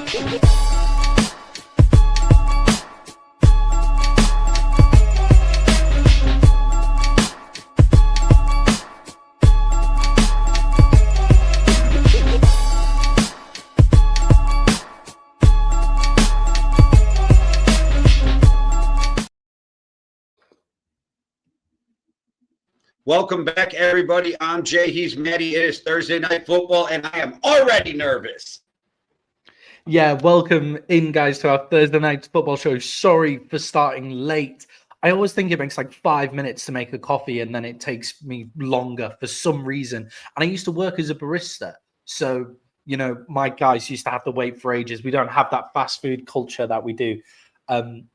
Welcome back, everybody. I'm Jay. He's Maddie. It is Thursday Night Football, and I am already nervous. Yeah, welcome in, guys, to our Thursday Night Football show. Sorry for starting late. I always think it makes like 5 minutes to make a coffee, and then it takes me longer for some reason. And I used to work as a barista. So, you know, my guys used to have to wait for ages. We don't have that fast food culture that we do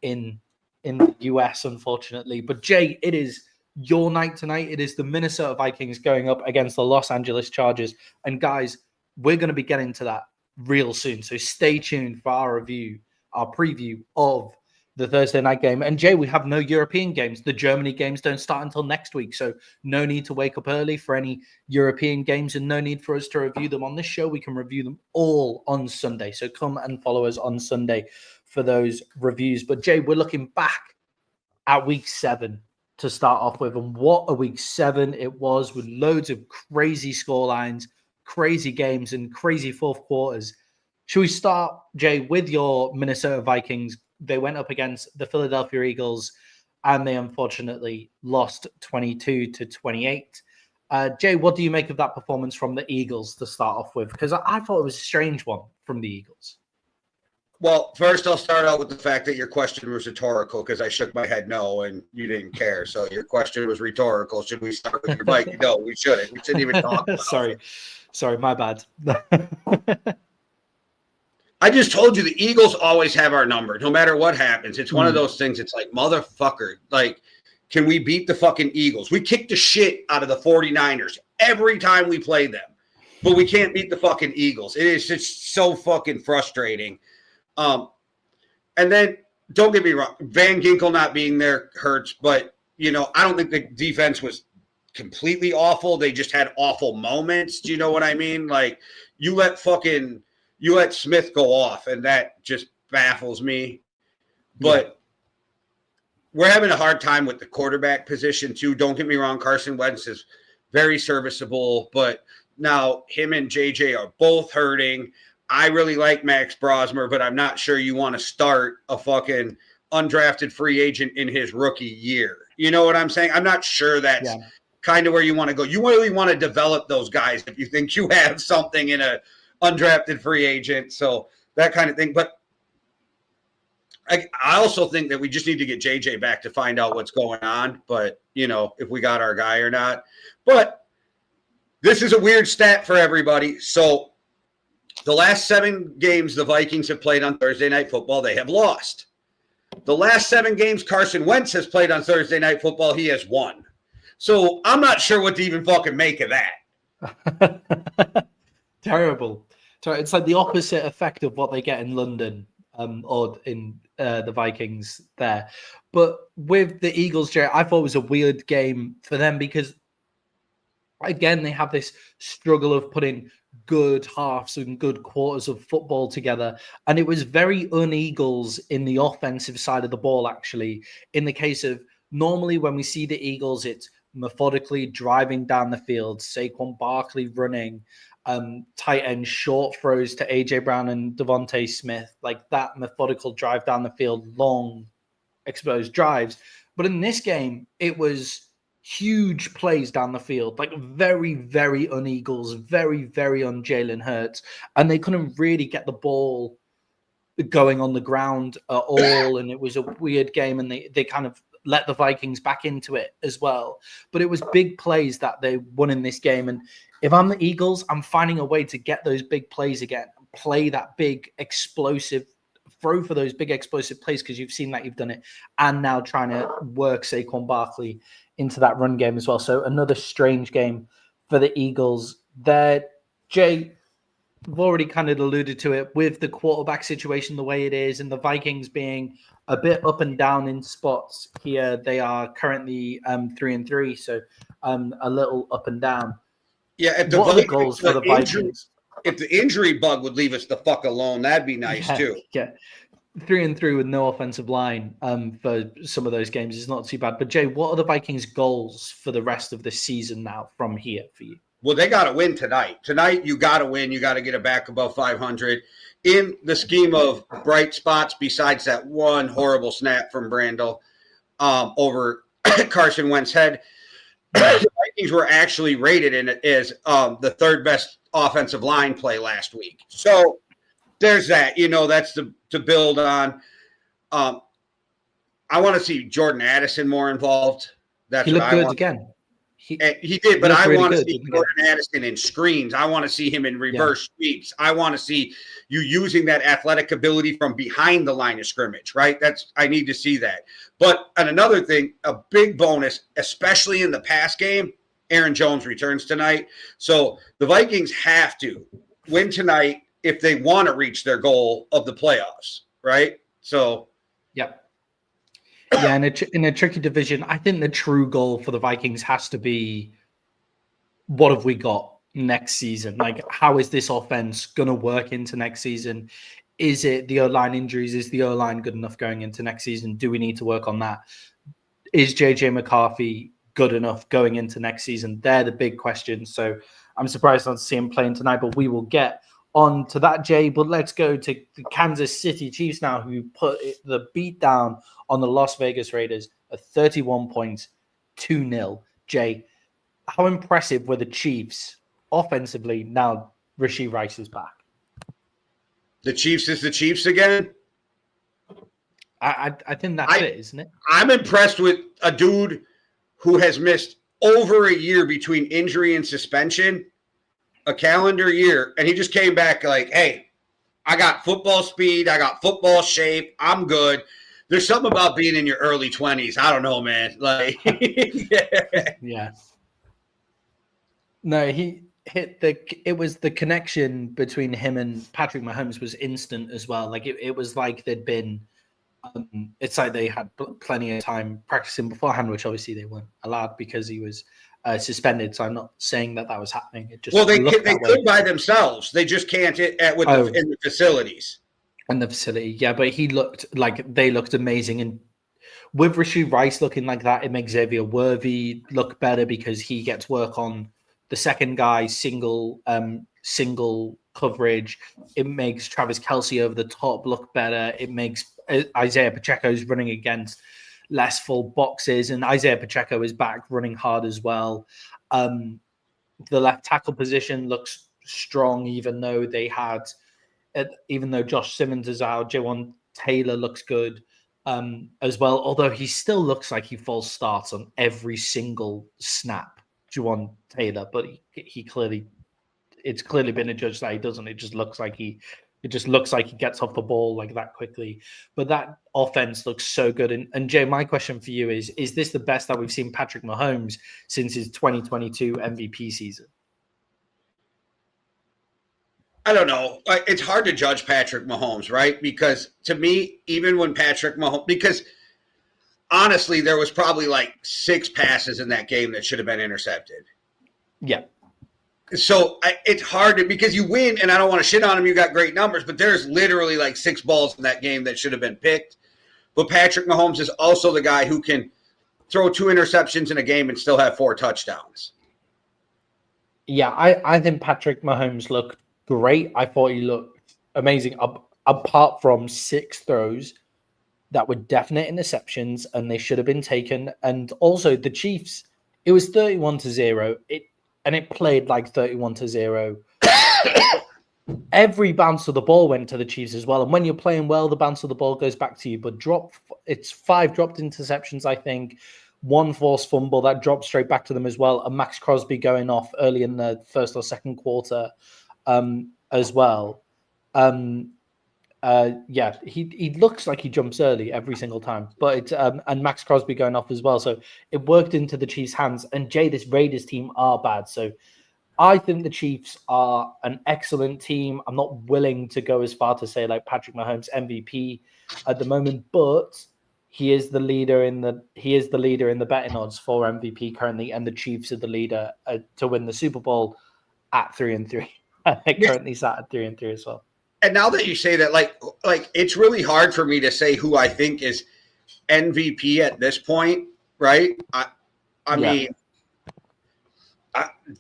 in the US, unfortunately. But, Jay, it is your night tonight. It is the Minnesota Vikings going up against the Los Angeles Chargers. And guys, we're going to be getting to that real soon. So stay tuned for our preview of the Thursday night game. And Jay, we have no European games. The Germany games don't start until next week. So no need to wake up early for any European games and no need for us to review them on this show. We can review them all on Sunday. So come and follow us on Sunday for those reviews. But Jay, we're looking back at week 7 to start off with, and what a week 7 it was, with loads of crazy scorelines, crazy games, and crazy fourth quarters. Should we start, Jay, with your Minnesota Vikings? They went up against the Philadelphia Eagles, and they unfortunately lost 22-28. Jay, what do you make of that performance from the Eagles to start off with? Because I thought it was a strange one from the Eagles. Well, first I'll start out with the fact that your question was rhetorical because I shook my head no and you didn't care. So your question was rhetorical. Should we start with your bike? No, we shouldn't. We shouldn't even talk about Sorry, my bad. I just told you the Eagles always have our number, no matter what happens. It's one of those things. It's like, motherfucker, like, can we beat the fucking Eagles? We kick the shit out of the 49ers every time we play them, but we can't beat the fucking Eagles. It is just so fucking frustrating. And then don't get me wrong, Van Ginkel not being there hurts, but you know, I don't think the defense was completely awful. They just had awful moments. Do you know what I mean? Like you let Smith go off, and that just baffles me. But we're having a hard time with the quarterback position too. Don't get me wrong, Carson Wentz is very serviceable, but now him and JJ are both hurting. I really like Max Brosmer, but I'm not sure you want to start a fucking undrafted free agent in his rookie year. You know what I'm saying? I'm not sure that's kind of where you want to go. You really want to develop those guys if you think you have something in a undrafted free agent. So that kind of thing. But I also think that we just need to get JJ back to find out what's going on. But, you know, if we got our guy or not. But this is a weird stat for everybody. So the last 7 games the Vikings have played on Thursday Night Football, they have lost. The last 7 games Carson Wentz has played on Thursday Night Football, he has won. So I'm not sure what to even fucking make of that. Terrible. It's like the opposite effect of what they get in London or in the Vikings there. But with the Eagles, Jerry, I thought it was a weird game for them because, again, they have this struggle of putting good halves and good quarters of football together. And it was very un-Eagles in the offensive side of the ball, actually. In the case of normally when we see the Eagles, it's methodically driving down the field, Saquon Barkley running, tight end short throws to AJ Brown and Devontae Smith, like that methodical drive down the field, long exposed drives. But in this game, it was huge plays down the field, like very, very un-Eagles, very, very un-Jalen Hurts. And they couldn't really get the ball going on the ground at all. And it was a weird game. And they kind of let the Vikings back into it as well. But it was big plays that they won in this game. And if I'm the Eagles, I'm finding a way to get those big plays again, play that big explosive, throw for those big explosive plays because you've seen that you've done it. And now trying to work Saquon Barkley into that run game as well. So another strange game for the Eagles there. Jay, we've already kind of alluded to it with the quarterback situation the way it is and the Vikings being a bit up and down in spots here. They are currently 3-3, so a little up and down. Yeah, what are the goals for the Vikings? if the injury bug would leave us the fuck alone, that'd be nice too. Yeah. 3-3 with no offensive line for some of those games is not too bad. But Jay, what are the Vikings' goals for the rest of the season now from here for you? Well, they got to win tonight. Tonight, you got to win. You got to get it back above 500. In the scheme of bright spots, besides that one horrible snap from Brandel over Carson Wentz's head, the Vikings were actually rated in it as the third best offensive line play last week. So there's that. That's to build on. I want to see Jordan Addison more involved. That's he what looked I good want. again. He did, but I really want to good, see Jordan Addison in screens. I want to see him in reverse sweeps. I want to see you using that athletic ability from behind the line of scrimmage, right? I need to see that. But and another thing, a big bonus, especially in the pass game, Aaron Jones returns tonight. So the Vikings have to win tonight if they want to reach their goal of the playoffs, right? So, yep. Yeah, in a tricky division, I think the true goal for the Vikings has to be, what have we got next season? Like, how is this offense going to work into next season? Is it the O-line injuries? Is the O-line good enough going into next season? Do we need to work on that? Is JJ McCarthy good enough going into next season? They're the big questions. So I'm surprised not to see him playing tonight, but we will get on to that, Jay. But let's go to the Kansas City Chiefs now, who put the beat down on the Las Vegas Raiders at 31 points, 2-0. Jay, how impressive were the Chiefs offensively now Rashee Rice is back? The Chiefs is the Chiefs again? I think that's it, isn't it? I'm impressed with a dude who has missed over a year between injury and suspension, a calendar year, and he just came back like, hey, I got football speed, I got football shape, I'm good. There's something about being in your early 20s. I don't know, man. Like, yeah. No, he hit it was the connection between him and Patrick Mahomes was instant as well. Like it was like they'd been, it's like they had plenty of time practicing beforehand, which obviously they weren't allowed because he was suspended. So I'm not saying that was happening. It just they could by themselves. They just can't in the facilities. In the facility, yeah. But they looked amazing, and with Rashee Rice looking like that, it makes Xavier Worthy look better because he gets work on the second guy single coverage. It makes Travis Kelce over the top look better. It makes Isaiah Pacheco's running against less full boxes, and Isaiah Pacheco is back running hard as well. The left tackle position looks strong, even though Josh Simmons is out. Jawan Taylor looks good as well, although he still looks like he false starts on every single snap, Jawan Taylor, but it's clearly been adjudged that he doesn't. It just looks like he gets off the ball like that quickly. But that offense looks so good. And Jay, my question for you is this the best that we've seen Patrick Mahomes since his 2022 MVP season? I don't know. It's hard to judge Patrick Mahomes, right? Because to me, even when Patrick Mahomes, because honestly, there was probably like 6 passes in that game that should have been intercepted. Yeah. So it's hard because you win, and I don't want to shit on him. You got great numbers, but there's literally like 6 balls in that game that should have been picked. But Patrick Mahomes is also the guy who can throw 2 interceptions in a game and still have 4 touchdowns. Yeah, I think Patrick Mahomes looked great. I thought he looked amazing, apart from 6 throws that were definite interceptions, and they should have been taken. And also the Chiefs, it was 31-0. It played like 31-0. Every bounce of the ball went to the Chiefs as well. And when you're playing well, the bounce of the ball goes back to you. But it's 5 dropped interceptions, I think. 1 forced fumble that dropped straight back to them as well. And Max Crosby going off early in the first or second quarter as well. He looks like he jumps early every single time, but and Max Crosby going off as well. So it worked into the Chiefs' hands. And Jay, this Raiders team are bad. So I think the Chiefs are an excellent team. I'm not willing to go as far to say like Patrick Mahomes MVP at the moment, but he is the leader in the betting odds for MVP currently, and the Chiefs are the leader to win the Super Bowl at 3-3. They're currently sat at 3-3 as well. And now that you say that, like it's really hard for me to say who I think is MVP at this point, right? I mean,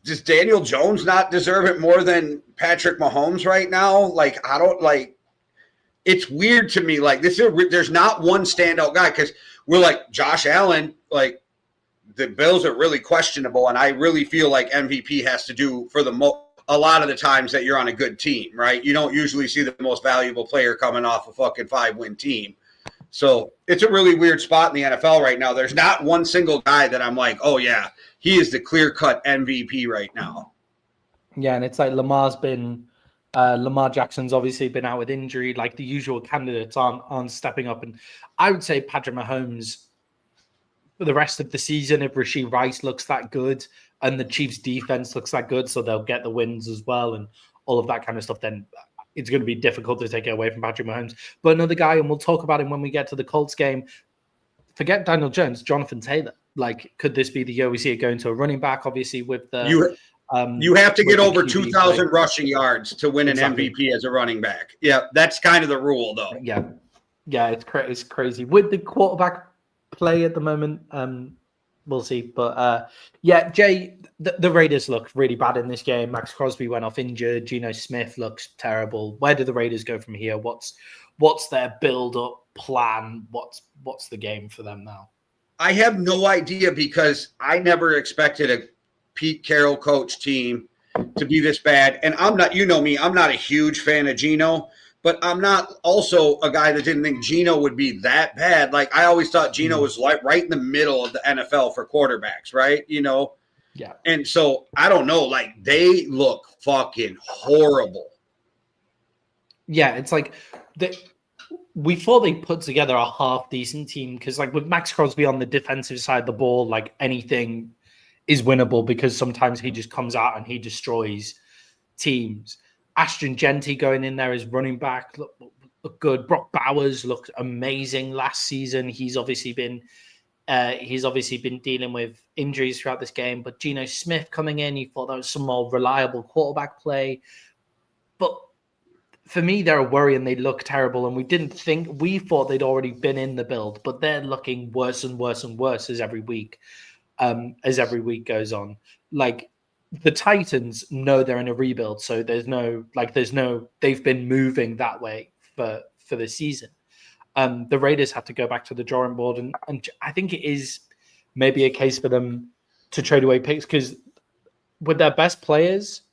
does Daniel Jones not deserve it more than Patrick Mahomes right now? Like, I don't like. It's weird to me. Like, there's not one standout guy because we're like Josh Allen. Like, the Bills are really questionable, and I really feel like MVP has to do for a lot of the times that you're on a good team, right? You don't usually see the most valuable player coming off a fucking 5-win team. So it's a really weird spot in the NFL right now. There's not one single guy that I'm like, oh, yeah, he is the clear-cut MVP right now. Yeah, and it's like Lamar Jackson's obviously been out with injury. Like the usual candidates aren't stepping up. And I would say Patrick Mahomes for the rest of the season, if Rashee Rice looks that good and the Chiefs defense looks that good, so they'll get the wins as well and all of that kind of stuff, then it's going to be difficult to take it away from Patrick Mahomes. But another guy, and we'll talk about him when we get to the Colts game, forget Daniel Jones, Jonathan Taylor. Like, could this be the year we see it going to a running back, obviously, with the... You have to get over 2,000 rushing yards to win an MVP as a running back. Yeah, that's kind of the rule, though. Yeah, it's crazy. With the quarterback play at the moment, we'll see. But, Jay, the Raiders look really bad in this game. Max Crosby went off injured. Geno Smith looks terrible. Where do the Raiders go from here? What's their build-up plan? What's the game for them now? I have no idea because I never expected a Pete Carroll coach team to be this bad. And I'm not, you know me, I'm not a huge fan of Geno, but I'm not also a guy that didn't think Geno would be that bad. Like, I always thought Geno was like right in the middle of the NFL for quarterbacks, right? You know? Yeah. And so I don't know, like they look fucking horrible. Yeah, it's like we thought they put together a half decent team because, like, with Max Crosby on the defensive side of the ball, like anything is winnable because sometimes he just comes out and he destroys teams. Ashton Genty going in there as running back look good. Brock Bowers looked amazing last season. He's obviously been dealing with injuries throughout this game. But Geno Smith coming in, you thought that was some more reliable quarterback play. But for me, they're a worry and they look terrible. And we thought they'd already been in the build, but they're looking worse and worse and worse as every week goes on. Like, the Titans know they're in a rebuild, so they've been moving that way for the season. The Raiders have to go back to the drawing board, and I think it is maybe a case for them to trade away picks because with their best players,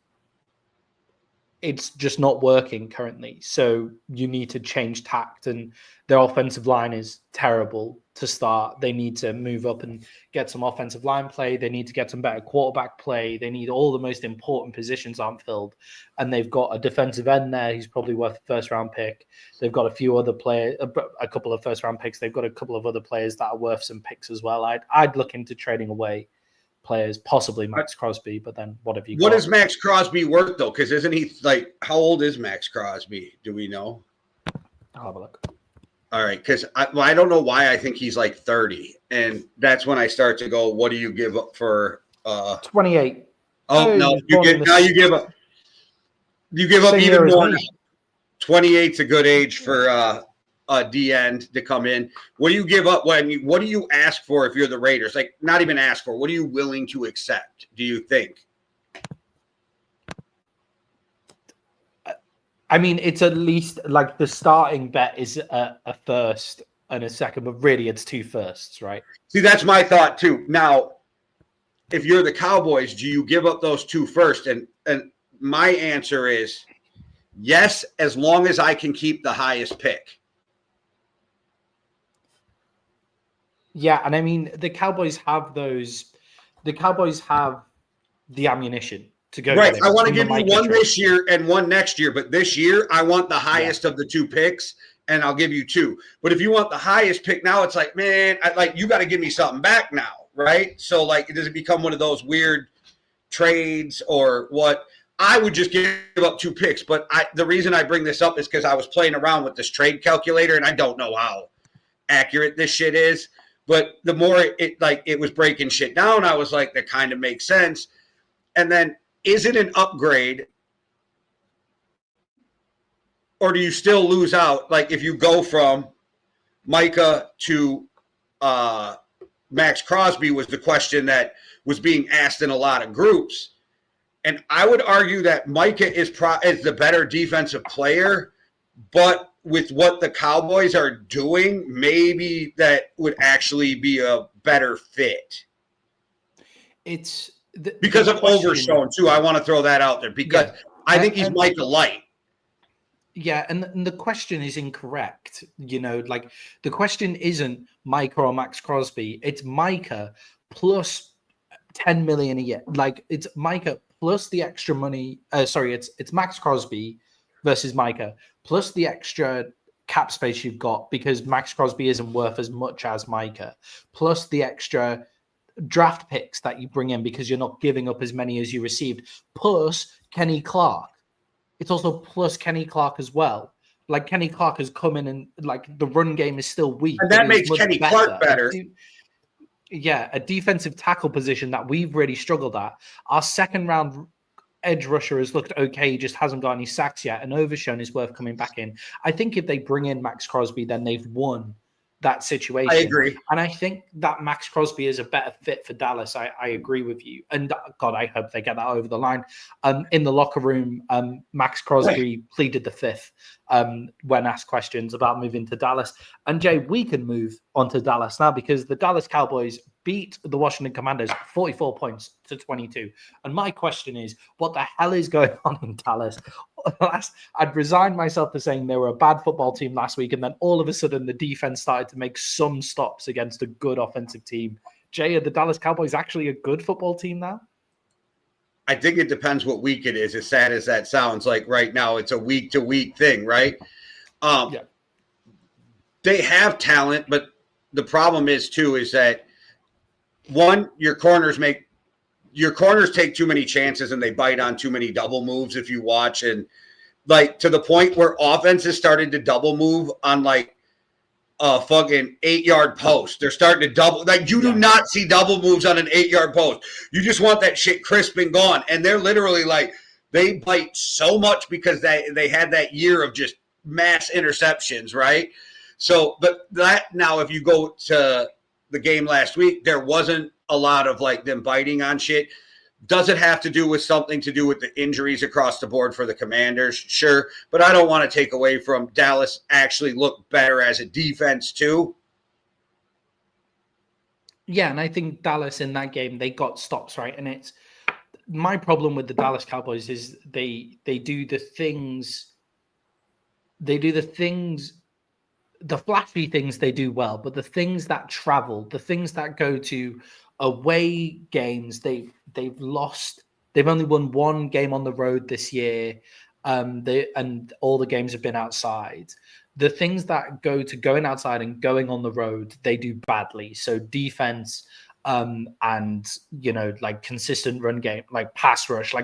it's just not working currently. So you need to change tact, and their offensive line is terrible to start. They need to move up and get some offensive line play. They need to get some better quarterback play. They need all the most important positions aren't filled. And they've got a defensive end there who's probably worth a first-round pick. They've got a few other players, a couple of first-round picks. They've got a couple of other players that are worth some picks as well. I'd look into trading away players, possibly Max Crosby, but then what have you got? What is Max Crosby worth, though? Because isn't he, like, how old is Max Crosby? Do we know? I'll have a look. All right, because I don't know why I think he's like 30, and that's when I start to go, what do you give up for 28. Oh, no, you give up even more. 28's a good age for D end to come in. What do you give up what do you ask for if you're the Raiders? Like, not even ask for. What are you willing to accept, do you think? I mean, it's at least like the starting bet is a first and a second, but really it's 2 firsts, right? See, that's my thought too. Now, if you're the Cowboys, do you give up those 2 firsts? And my answer is yes, as long as I can keep the highest pick. Yeah, and I mean, the Cowboys have the ammunition to go. Right. I want to give you one this year and one next year, but this year I want the highest of the 2 picks, and I'll give you 2. But if you want the highest pick now, it's like, man, you got to give me something back now, right? So, like, does it become one of those weird trades or what? I would just give up 2 picks, but the reason I bring this up is because I was playing around with this trade calculator, and I don't know how accurate this shit is. But the more it was breaking shit down, I was like, that kind of makes sense. And then, is it an upgrade or do you still lose out? Like if you go from Micah to Max Crosby was the question that was being asked in a lot of groups. And I would argue that Micah is the better defensive player, but with what the Cowboys are doing, maybe that would actually be a better fit. It's because of Overshown too. I want to throw that out there because I think he's Micah light. Yeah, and the question is incorrect. You know, like the question isn't Micah or Max Crosby. It's Micah plus 10 million a year. Like it's Micah plus the extra money. It's Max Crosby versus Micah plus the extra cap space you've got because Max Crosby isn't worth as much as Micah, plus the extra draft picks that you bring in because you're not giving up as many as you received, plus Kenny Clark. It's also plus Kenny Clark as well. Like Kenny Clark has come in and like the run game is still weak. And that makes Kenny Clark better. A defensive tackle position that we've really struggled at. Our second round edge rusher has looked okay, just hasn't got any sacks yet, and Overshown is worth coming back in. I think if they bring in Max Crosby, then they've won that situation. I agree. And I think that Max Crosby is a better fit for Dallas. I agree with you. And God, I hope they get that over the line. In the locker room, Max Crosby pleaded the fifth when asked questions about moving to Dallas. And Jay, we can move on to Dallas now because the Dallas Cowboys beat the Washington Commanders 44 points to 22. And my question is, what the hell is going on in Dallas? I'd resigned myself to saying they were a bad football team last week, and then all of a sudden the defense started to make some stops against a good offensive team. Jay, are the Dallas Cowboys actually a good football team now? I think it depends what week it is, as sad as that sounds. Like right now, it's a week-to-week thing, right? They have talent, but the problem is, too, is that, one, your corners take too many chances and they bite on too many double moves if you watch. And, like, to the point where offenses started to double move on, like, a fucking 8-yard post. They're starting to double. Like, you do not see double moves on an 8-yard post. You just want that shit crisp and gone. And they're literally like, they bite so much because they had that year of just mass interceptions, right? So, but that now, if you go to the game last week, there wasn't a lot of like them biting on shit. Does it have to do with something to do with the injuries across the board for the Commanders? Sure. But I don't want to take away from Dallas actually look better as a defense too. Yeah, and I think Dallas in that game, they got stops, right? And it's my problem with the Dallas Cowboys is they do the things, the flashy things they do well, but the things that travel, the things that go to away games, they've lost. They've only won one game on the road this year, and all the games have been outside. The things that go to going outside and going on the road, they do badly. So defense, and like consistent run game, like pass rush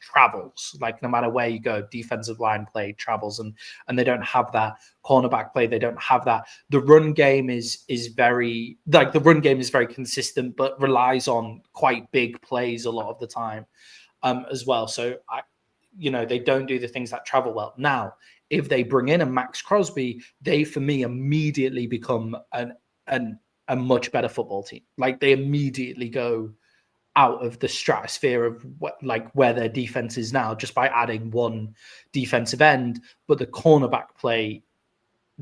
travels. Like no matter where you go, defensive line play travels, and they don't have that. Cornerback play, they don't have that. The run game is very consistent, but relies on quite big plays a lot of the time, as well. So they don't do the things that travel well. Now, if they bring in a Max Crosby, they for me immediately become a much better football team. Like they immediately go out of the stratosphere of where their defense is now just by adding one defensive end. But the cornerback play,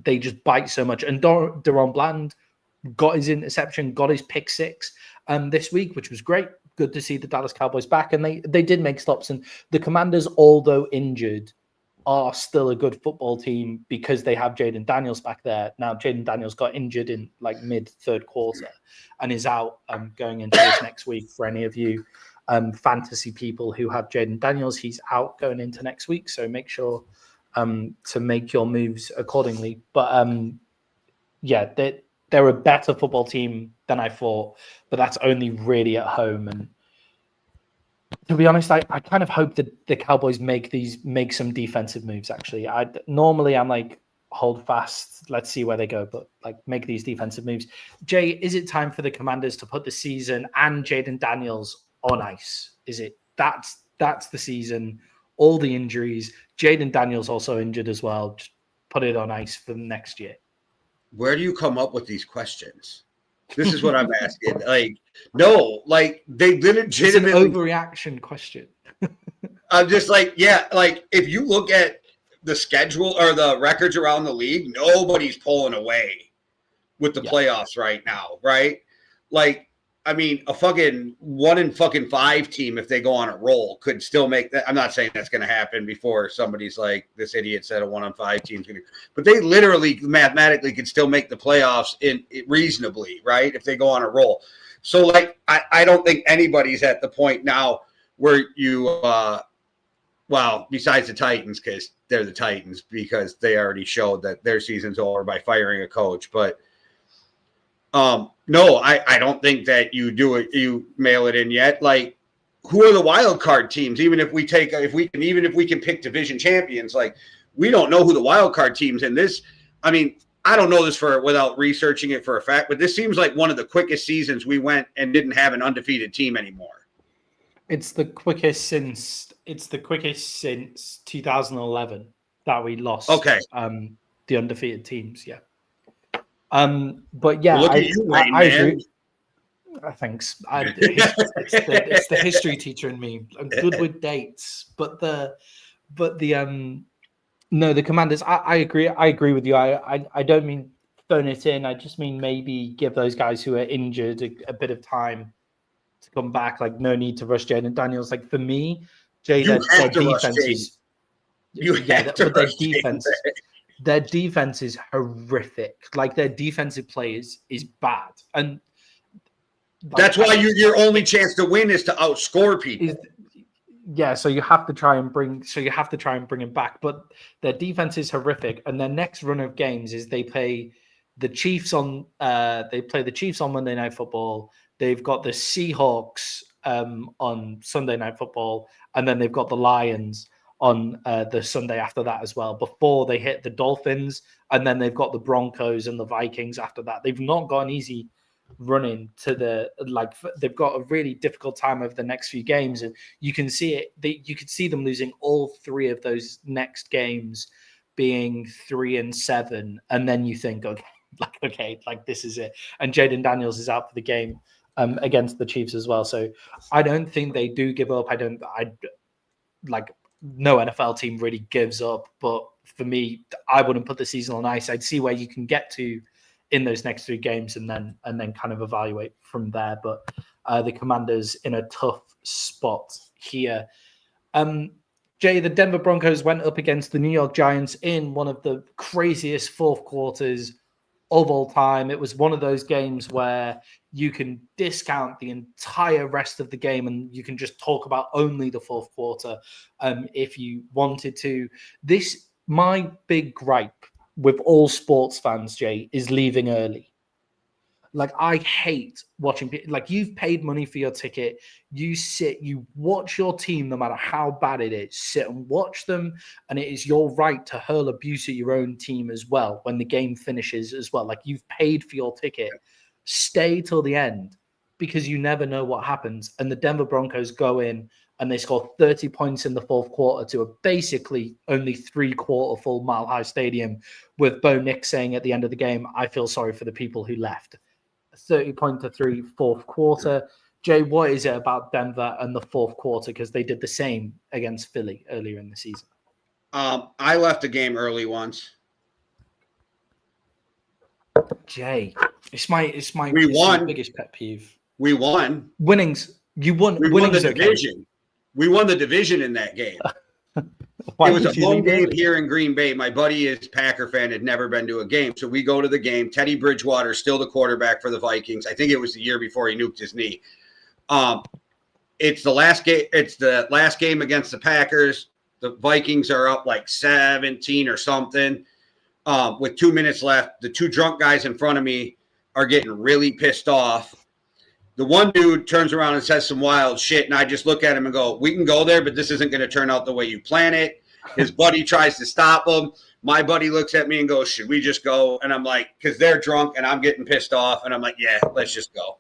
they just bite so much. And Deron Bland got his interception, got his pick six this week, which was great. Good to see the Dallas Cowboys back. And they did make stops. And the Commanders, although injured, are still a good football team because they have Jayden Daniels back there. Now, Jayden Daniels got injured in like mid-third quarter and is out going into this next week. For any of you fantasy people who have Jayden Daniels, he's out going into next week. So make sure to make your moves accordingly. But they're a better football team than I thought, but that's only really at home. And to be honest, I kind of hope that the Cowboys make some defensive moves. Actually, normally I'm like, hold fast, let's see where they go, but like make these defensive moves. Jay, is it time for the Commanders to put the season and Jayden Daniels on ice? Is it that's the season, all the injuries. Jayden Daniels also injured as well. Just put it on ice for next year. Where do you come up with these questions? This is what I'm asking. Like, no, like they legitimately. It's an overreaction question. I'm just like, yeah, like if you look at the schedule or the records around the league, nobody's pulling away with the playoffs right now, right? Like, I mean, a fucking 1-5 team, if they go on a roll, could still make that. I'm not saying that's going to happen before somebody's like, this idiot said a 1-5 team's going to, but they literally mathematically could still make the playoffs reasonably, right? If they go on a roll. So, like, I don't think anybody's at the point now where you, well, besides the Titans, because they're the Titans, because they already showed that their season's over by firing a coach, but. No, I don't think that you mail it in yet. Like, who are the wild card teams? Even if we can pick division champions, like we don't know who the wild card teams in this. I mean, I don't know this without researching it for a fact, but this seems like one of the quickest seasons we went and didn't have an undefeated team anymore. It's the quickest since 2011 that we lost. Okay. The undefeated teams, yeah. But yeah, well, look at you, Wayne, I agree. Thanks. It's the history teacher in me. I'm good with dates, but the Commanders. I agree. I agree with you. I don't mean phone it in. I just mean maybe give those guys who are injured a bit of time to come back. Like, no need to rush Jayden Daniels. Like, for me, their defense is. Their defense is horrific. Like, their defensive play is bad, and like, that's why your only chance to win is to outscore people. So you have to try and bring him back. But their defense is horrific, and their next run of games is they play the Chiefs on Monday Night Football. They've got the Seahawks on Sunday Night Football, and then they've got the Lions on the Sunday after that as well, before they hit the Dolphins, and then they've got the Broncos and the Vikings after that. They've not got an easy running to they've got a really difficult time over the next few games, and you can see it. You could see them losing all three of those next games, being 3-7, and then you think, okay, this is it. And Jayden Daniels is out for the game against the Chiefs as well. So I don't think they do give up. No NFL team really gives up, but for me, I wouldn't put the season on ice. I'd see where you can get to in those next three games, and then kind of evaluate from there. But the Commanders in a tough spot here. Jay, the Denver Broncos went up against the New York Giants in one of the craziest fourth quarters of all time. It was one of those games where you can discount the entire rest of the game and you can just talk about only the fourth quarter if you wanted to. My big gripe with all sports fans, Jay, is leaving early. Like, I hate watching people. Like, you've paid money for your ticket. You sit, you watch your team, no matter how bad it is. Sit and watch them, and it is your right to hurl abuse at your own team as well when the game finishes as well. Like, you've paid for your ticket. Stay till the end, because you never know what happens. And the Denver Broncos go in and they score 30 points in the fourth quarter to a basically only 3-quarter full Mile High Stadium, with Bo Nix saying at the end of the game, "I feel sorry for the people who left." 30-3 fourth quarter. Jay, what is it about Denver and the fourth quarter? Because they did the same against Philly earlier in the season. I left the game early once. Jay, it's my biggest pet peeve. We won. Winnings. You won. We won the division. Okay. We won the division in that game. It was a home game here in Green Bay. My buddy is Packer fan, had never been to a game. So we go to the game. Teddy Bridgewater, still the quarterback for the Vikings. I think it was the year before he nuked his knee. It's the last game. It's the last game against the Packers. The Vikings are up like 17 or something. With 2 minutes left, the two drunk guys in front of me are getting really pissed off. The one dude turns around and says some wild shit, and I just look at him and go, "We can go there, but this isn't going to turn out the way you plan it." His buddy tries to stop him. My buddy looks at me and goes, "Should we just go?" And I'm like, because they're drunk and I'm getting pissed off, and I'm like, "Yeah, let's just go."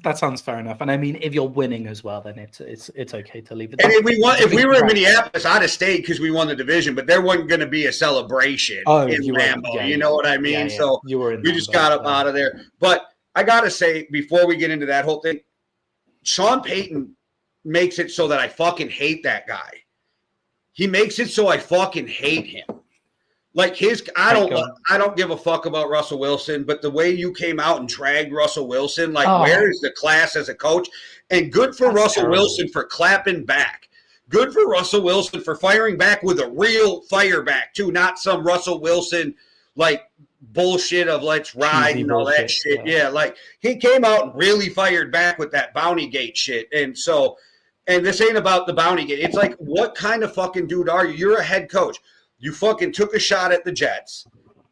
That sounds fair enough. And I mean, if you're winning as well, then it's okay to leave it. And if we were in Minneapolis, I'd have stayed because we won the division, but there wasn't going to be a celebration in Lambeau. You know what I mean? So you were in we just got up out of there. But I got to say, before we get into that whole thing, Sean Payton makes it so that I fucking hate that guy. He makes it so I fucking hate him. Like I don't give a fuck about Russell Wilson, but the way you came out and dragged Russell Wilson, where is the class as a coach? And good for Russell Wilson for clapping back. Good for Russell Wilson for firing back with a real fire back too, not some Russell Wilson bullshit of let's ride and all that shit. Yeah, he came out and really fired back with that Bounty Gate shit. And this ain't about the Bounty Gate. It's like, what kind of fucking dude are you? You're a head coach. You fucking took a shot at the Jets.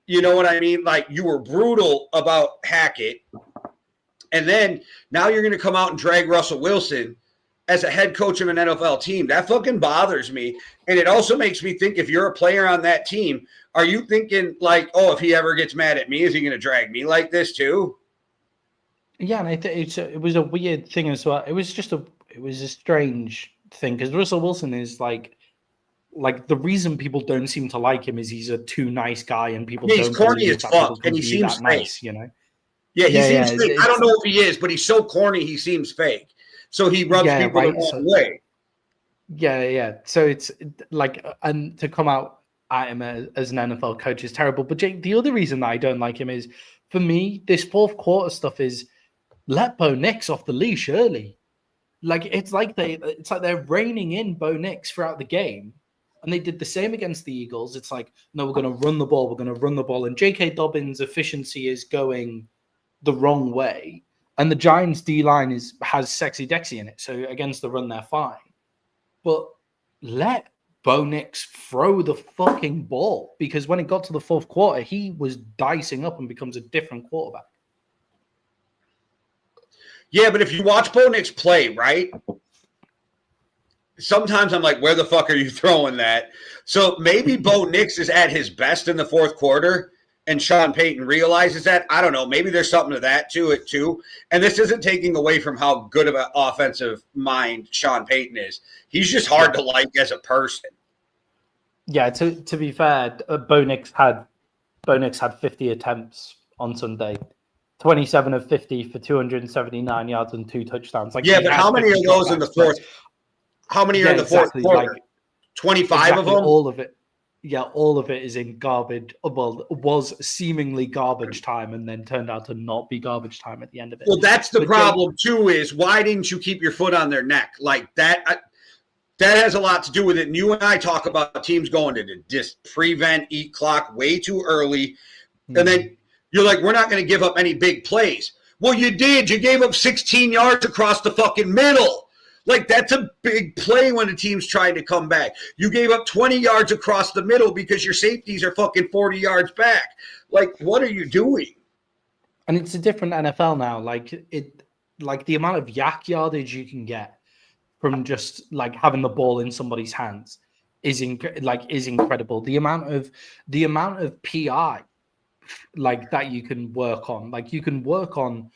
You know what I mean? You were brutal about Hackett. And then now you're going to come out and drag Russell Wilson as a head coach of an NFL team. That fucking bothers me. And it also makes me think, if you're a player on that team, are you thinking if he ever gets mad at me, is he going to drag me like this too? Yeah, and it was a weird thing as well. It was a strange thing because Russell Wilson is the reason people don't seem to like him is he's a too nice guy and people don't. He's corny as fuck, and he seems fake. Nice, you know. Yeah, he seems fake. I don't know if he is, but he's so corny he seems fake. So he rubs people the wrong way. Yeah. So it's and to come out at him as an NFL coach is terrible. But Jake, the other reason that I don't like him is, for me, this fourth quarter stuff is let Bo Nix off the leash early. It's like they're reining in Bo Nix throughout the game. And they did the same against the Eagles. It's no, we're going to run the ball. We're going to run the ball. And J.K. Dobbins' efficiency is going the wrong way. And the Giants' D-line has Sexy Dexy in it. So against the run, they're fine. But let Bo Nix throw the fucking ball. Because when it got to the fourth quarter, he was dicing up and becomes a different quarterback. Yeah, but if you watch Bo Nix play, right? Sometimes I'm like, where the fuck are you throwing that? So maybe Bo Nix is at his best in the fourth quarter, and Sean Payton realizes that. I don't know. Maybe there's something to that to it too. And this isn't taking away from how good of an offensive mind Sean Payton is. He's just hard to like as a person. Yeah, to be fair, Bo Nix had 50 attempts on Sunday. 27 of 50 for 279 yards and 2 touchdowns. But how many are those in the fourth? How many are in the fourth quarter? 25 of them? All of it. Yeah, all of it is in garbage. Well, was seemingly garbage time and then turned out to not be garbage time at the end of it. Well, that's the problem too, is why didn't you keep your foot on their neck? That has a lot to do with it. And you and I talk about teams going to just prevent, eat clock way too early. And then you're like, we're not going to give up any big plays. Well, you did. You gave up 16 yards across the fucking middle. That's a big play when the team's trying to come back. You gave up 20 yards across the middle because your safeties are fucking 40 yards back. What are you doing? And it's a different NFL now. The amount of yak yardage you can get from just having the ball in somebody's hands is incredible. The amount of PI that you can work on. You can work on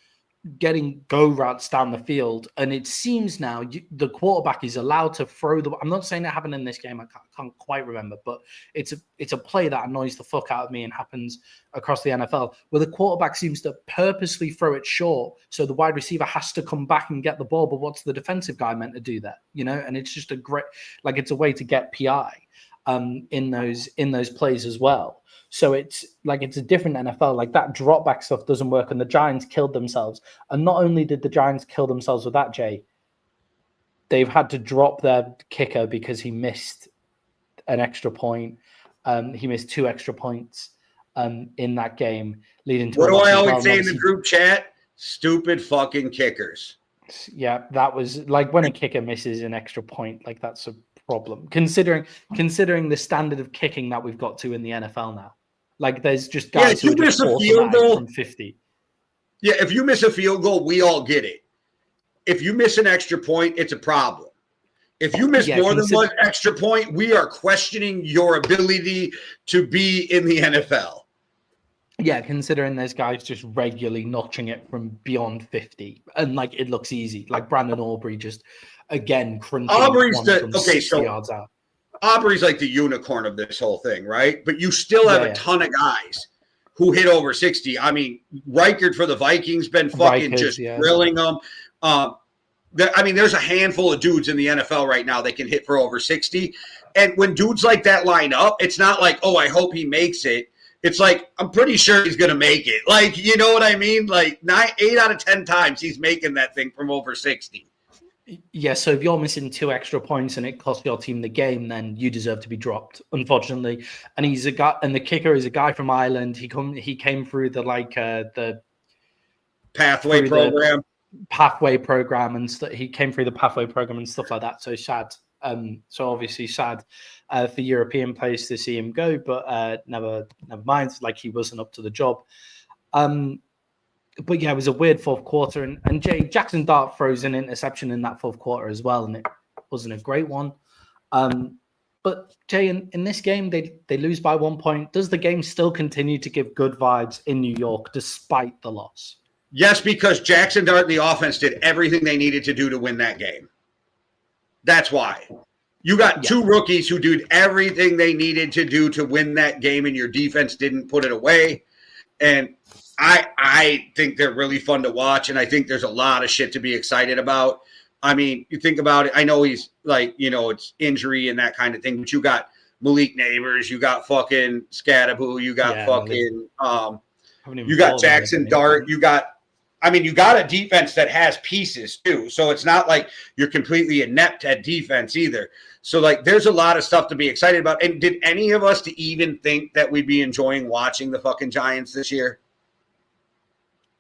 getting go routes down the field, and it seems now the quarterback is allowed to throw the. I'm not saying that happened in this game. I can't quite remember, but it's a play that annoys the fuck out of me and happens across the NFL, where the quarterback seems to purposely throw it short, so the wide receiver has to come back and get the ball. But what's the defensive guy meant to do that? And it's just a great it's a way to get PI in those plays as well. So it's a different NFL. That drop back stuff doesn't work, and the Giants killed themselves. And not only did the Giants kill themselves with that, Jay, they've had to drop their kicker because he missed an extra point. He missed 2 extra points in that game, leading to. What do I always say in the group chat? Stupid fucking kickers. Yeah, that was when a kicker misses an extra point, that's a problem. Considering the standard of kicking that we've got to in the NFL now. There's just guys who miss a field goal from 50. Yeah, if you miss a field goal, we all get it. If you miss an extra point, it's a problem. If you miss more than one extra point, we are questioning your ability to be in the NFL. Yeah, considering there's guys just regularly notching it from beyond 50, and like it looks easy. Like Brandon Aubrey just again crunching ones from 60 yards out. Aubrey's like the unicorn of this whole thing, right? But you still have a ton of guys who hit over 60. I mean, Reichard for the Vikings been fucking just drilling them. There's a handful of dudes in the NFL right now that can hit for over 60. And when dudes like that line up, it's not like, oh, I hope he makes it. It's like, I'm pretty sure he's going to make it. Like, you know what I mean? Like 8 out of 10 times he's making that thing from over 60. Yeah, so if you're missing 2 extra points and it costs your team the game, then you deserve to be dropped, unfortunately. And he's a guy, and the kicker is a guy from Ireland. He came through the pathway program. Pathway program and he came through the pathway program and stuff like that. So sad. So obviously sad for European players to see him go, but never mind. Like he wasn't up to the job. But yeah, it was a weird fourth quarter, and Jackson Dart throws an interception in that fourth quarter as well, and it wasn't a great one. But Jay, in this game, they lose by 1 point. Does the game still continue to give good vibes in New York despite the loss? Yes, because Jackson Dart and the offense did everything they needed to do to win that game. That's why. You got 2 rookies who did everything they needed to do to win that game, and your defense didn't put it away. And I think they're really fun to watch, and I think there's a lot of shit to be excited about. I mean, you think about it. I know he's like, it's injury and that kind of thing, but you got Malik Neighbors, you got fucking Scadaboo, you got you got Jackson Dart, you got a defense that has pieces too. So it's not like you're completely inept at defense either. So like there's a lot of stuff to be excited about. And did any of us to even think that we'd be enjoying watching the fucking Giants this year?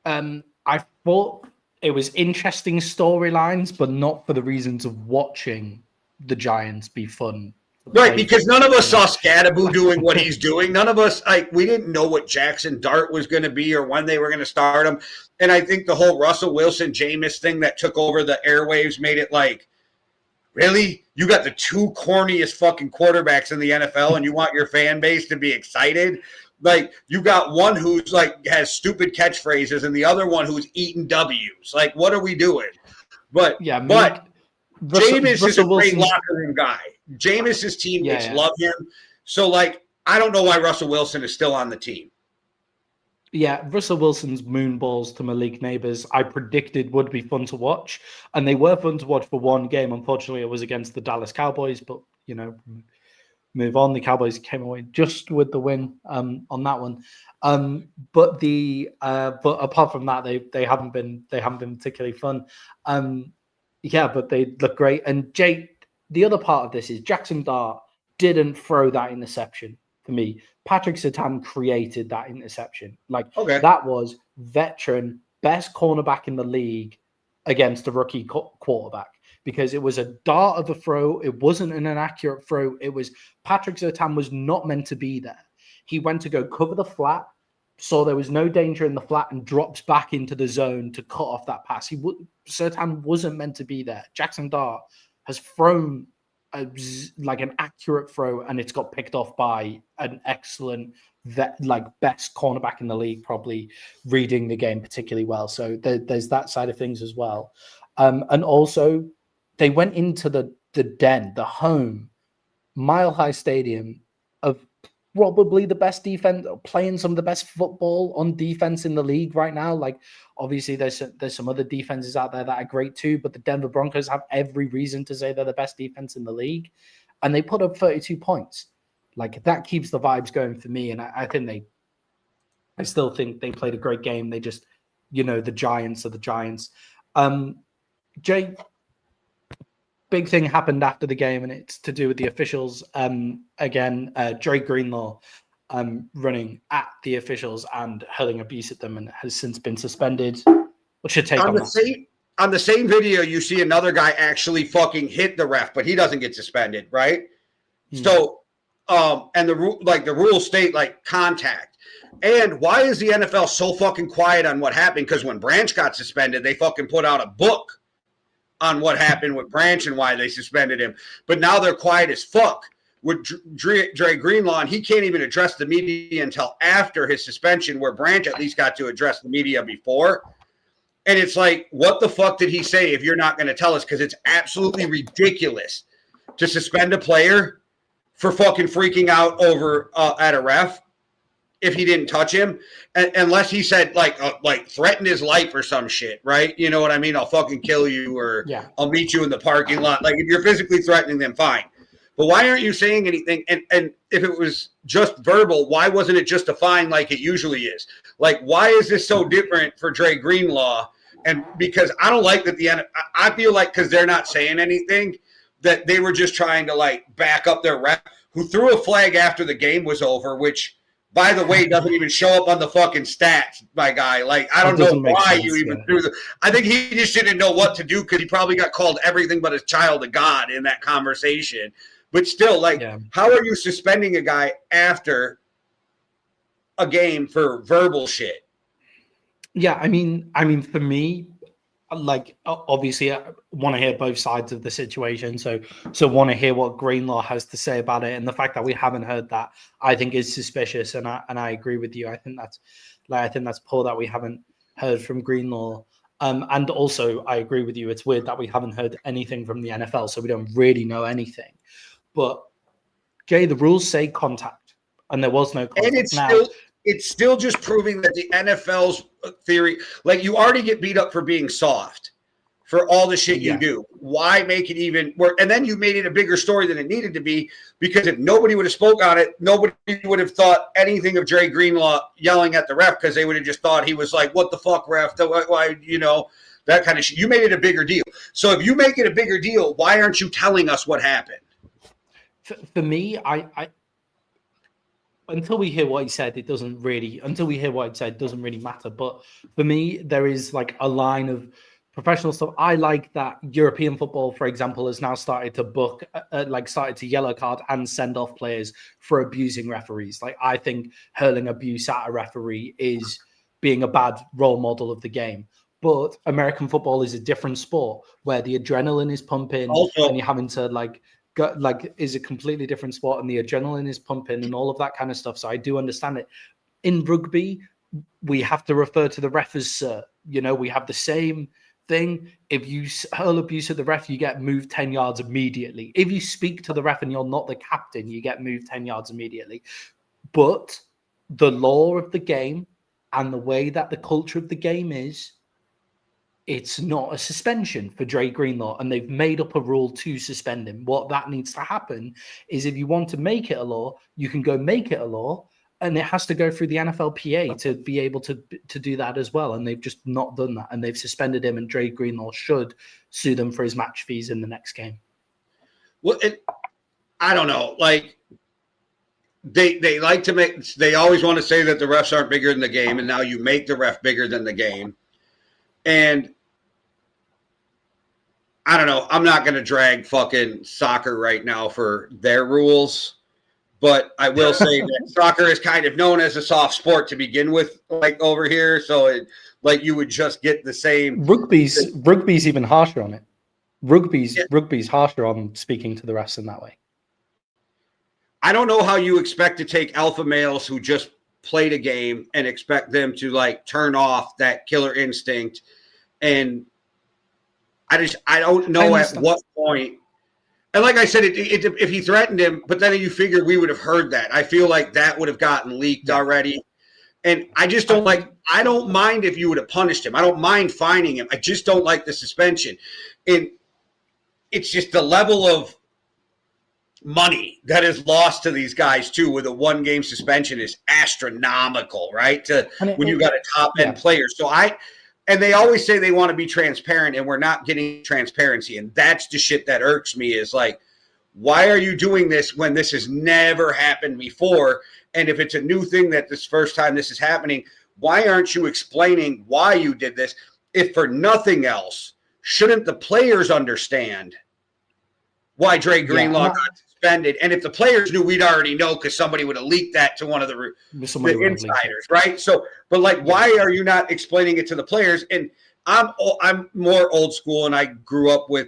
I thought it was interesting storylines, but not for the reasons of watching the Giants be fun. Right, because none of us saw Scadaboo doing what he's doing. None of us, we didn't know what Jackson Dart was going to be or when they were going to start him. And I think the whole Russell Wilson, Jameis thing that took over the airwaves made it like, really? You got the 2 corniest fucking quarterbacks in the NFL and you want your fan base to be excited? Like, you got one who's like has stupid catchphrases and the other one who's eating W's. Like, what are we doing? But Jameis is a great locker room guy. Jameis's teammates love him. So, like, I don't know why Russell Wilson is still on the team. Yeah, Russell Wilson's moon balls to Malik Neighbors, I predicted would be fun to watch. And they were fun to watch for one game. Unfortunately, it was against the Dallas Cowboys, but, move on. The Cowboys came away just with the win on that one. But apart from that, they haven't been particularly fun. But they look great. And Jay, the other part of this is Jackson Dart didn't throw that interception for me. Patrick Surtain created that interception. That was veteran, best cornerback in the league against a rookie quarterback. Because it was a dart of a throw. It wasn't an inaccurate throw. It was Patrick Surtain was not meant to be there. He went to go cover the flat, saw there was no danger in the flat, and drops back into the zone to cut off that pass. Surtain wasn't meant to be there. Jackson Dart has thrown an accurate throw, and it's got picked off by an excellent best cornerback in the league, probably reading the game particularly well. So there's that side of things as well. And also, they went into the den, the home, Mile High Stadium of probably the best defense, playing some of the best football on defense in the league right now. Like, obviously, there's some other defenses out there that are great too, but the Denver Broncos have every reason to say they're the best defense in the league. And they put up 32 points. Like, that keeps the vibes going for me. And I still think they played a great game. They just, the Giants are the Giants. Jay, big thing happened after the game, and it's to do with the officials. Dre Greenlaw running at the officials and hurling abuse at them, and has since been suspended. What's your take on that? On the same video, you see another guy actually fucking hit the ref, but he doesn't get suspended, right? So, and the rules state contact. And why is the NFL so fucking quiet on what happened? Because when Branch got suspended, they fucking put out a book on what happened with Branch and why they suspended him. But now they're quiet as fuck. with Dre Greenlaw, and he can't even address the media until after his suspension, where Branch at least got to address the media before. And it's like, what the fuck did he say if you're not going to tell us? Because it's absolutely ridiculous to suspend a player for fucking freaking out over at a ref if he didn't touch him, unless he said like threaten his life or some shit, right? You know what I mean? I'll fucking kill you, or I'll meet you in the parking lot. Like, if you're physically threatening them, fine. But why aren't you saying anything? And if it was just verbal, why wasn't it just a fine like it usually is? Like, why is this so different for Dre Greenlaw? And because I don't like that I feel like because they're not saying anything, that they were just trying to like back up their ref, who threw a flag after the game was over, which, by the way, doesn't even show up on the fucking stats, my guy. Like, I don't know why you even threw the. I think he just didn't know what to do because he probably got called everything but a child of God in that conversation. But still, like, how are you suspending a guy after a game for verbal shit? Yeah, I mean, for me, like, obviously, I want to hear both sides of the situation. So want to hear what Greenlaw has to say about it, and the fact that we haven't heard that, I think, is suspicious. And I agree with you. I think that's poor that we haven't heard from Greenlaw. And also, I agree with you. It's weird that we haven't heard anything from the NFL, so we don't really know anything. But Jay, the rules say contact, and there was no contact. And it's still just proving that the NFL's theory, like, you already get beat up for being soft for all the shit you do. Why make it even worse? And then you made it a bigger story than it needed to be, because if nobody would have spoke on it, nobody would have thought anything of Dre Greenlaw yelling at the ref, because they would have just thought he was like, what the fuck, ref? Why, you know, that kind of shit. You made it a bigger deal. So if you make it a bigger deal, why aren't you telling us what happened? For me, I until we hear what he said, it doesn't really matter. But for me, there is like a line of professional stuff. I like that European football, for example, has now started to started to yellow card and send off players for abusing referees. Like, I think hurling abuse at a referee is being a bad role model of the game. But American football is a different sport where the adrenaline is pumping and you're having to is a completely different sport, and the adrenaline is pumping and all of that kind of stuff. So I do understand it. In rugby, we have to refer to the ref as sir. You know, we have the same thing. If you hurl abuse at the ref, you get moved 10 yards immediately. If you speak to the ref and you're not the captain, you get moved 10 yards immediately. But the law of the game and the way that the culture of the game is, it's not a suspension for Dre Greenlaw, and they've made up a rule to suspend him. What that needs to happen is, if you want to make it a law, you can go make it a law, and it has to go through the NFLPA to be able to do that as well. And they've just not done that, and they've suspended him, and Dre Greenlaw should sue them for his match fees in the next game. Well, I don't know. Like, they like to they always want to say that the refs aren't bigger than the game, and now you make the ref bigger than the game. And I don't know. I'm not going to drag fucking soccer right now for their rules, but I will say that soccer is kind of known as a soft sport to begin with, like over here. So you would just get the same. Rugby's even harsher on it. Rugby's harsher on speaking to the refs in that way. I don't know how you expect to take alpha males who just played a game and expect them to like turn off that killer instinct. And I don't know at what point. And like I said, if he threatened him, but then you figure we would have heard that. I feel like that would have gotten leaked already. And I just don't I don't mind if you would have punished him. I don't mind fining him. I just don't like the suspension. And it's just the level of money that is lost to these guys too with a 1-game suspension is astronomical, right? When you got a top end player. And they always say they want to be transparent, and we're not getting transparency. And that's the shit that irks me, is like, why are you doing this when this has never happened before? And if it's a new thing that this first time this is happening, why aren't you explaining why you did this? If for nothing else, shouldn't the players understand why Dre Greenlaw got suspended? And if the players knew, we'd already know, because somebody would have leaked that to one of the insiders, right? So, but like, why are you not explaining it to the players? And I'm more old school, and I grew up with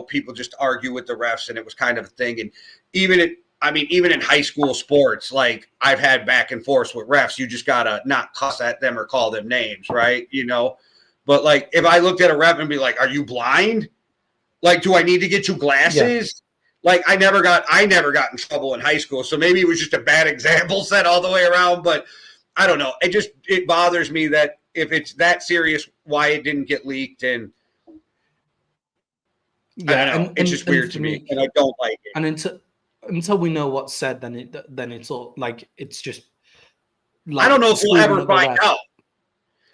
people just argue with the refs, and it was kind of a thing. And even in high school sports, like I've had back and forth with refs. You just gotta not cuss at them or call them names, right? But like if I looked at a ref and be like, "Are you blind? Like, do I need to get you glasses?" Yeah. Like I never got in trouble in high school, so maybe it was just a bad example set all the way around. But I don't know. It bothers me that if it's that serious, why it didn't get leaked, and I don't know. It's just weird to me, and I don't like it. And until we know what's said, then it's all like it's just. Like, I don't know if we'll ever find out.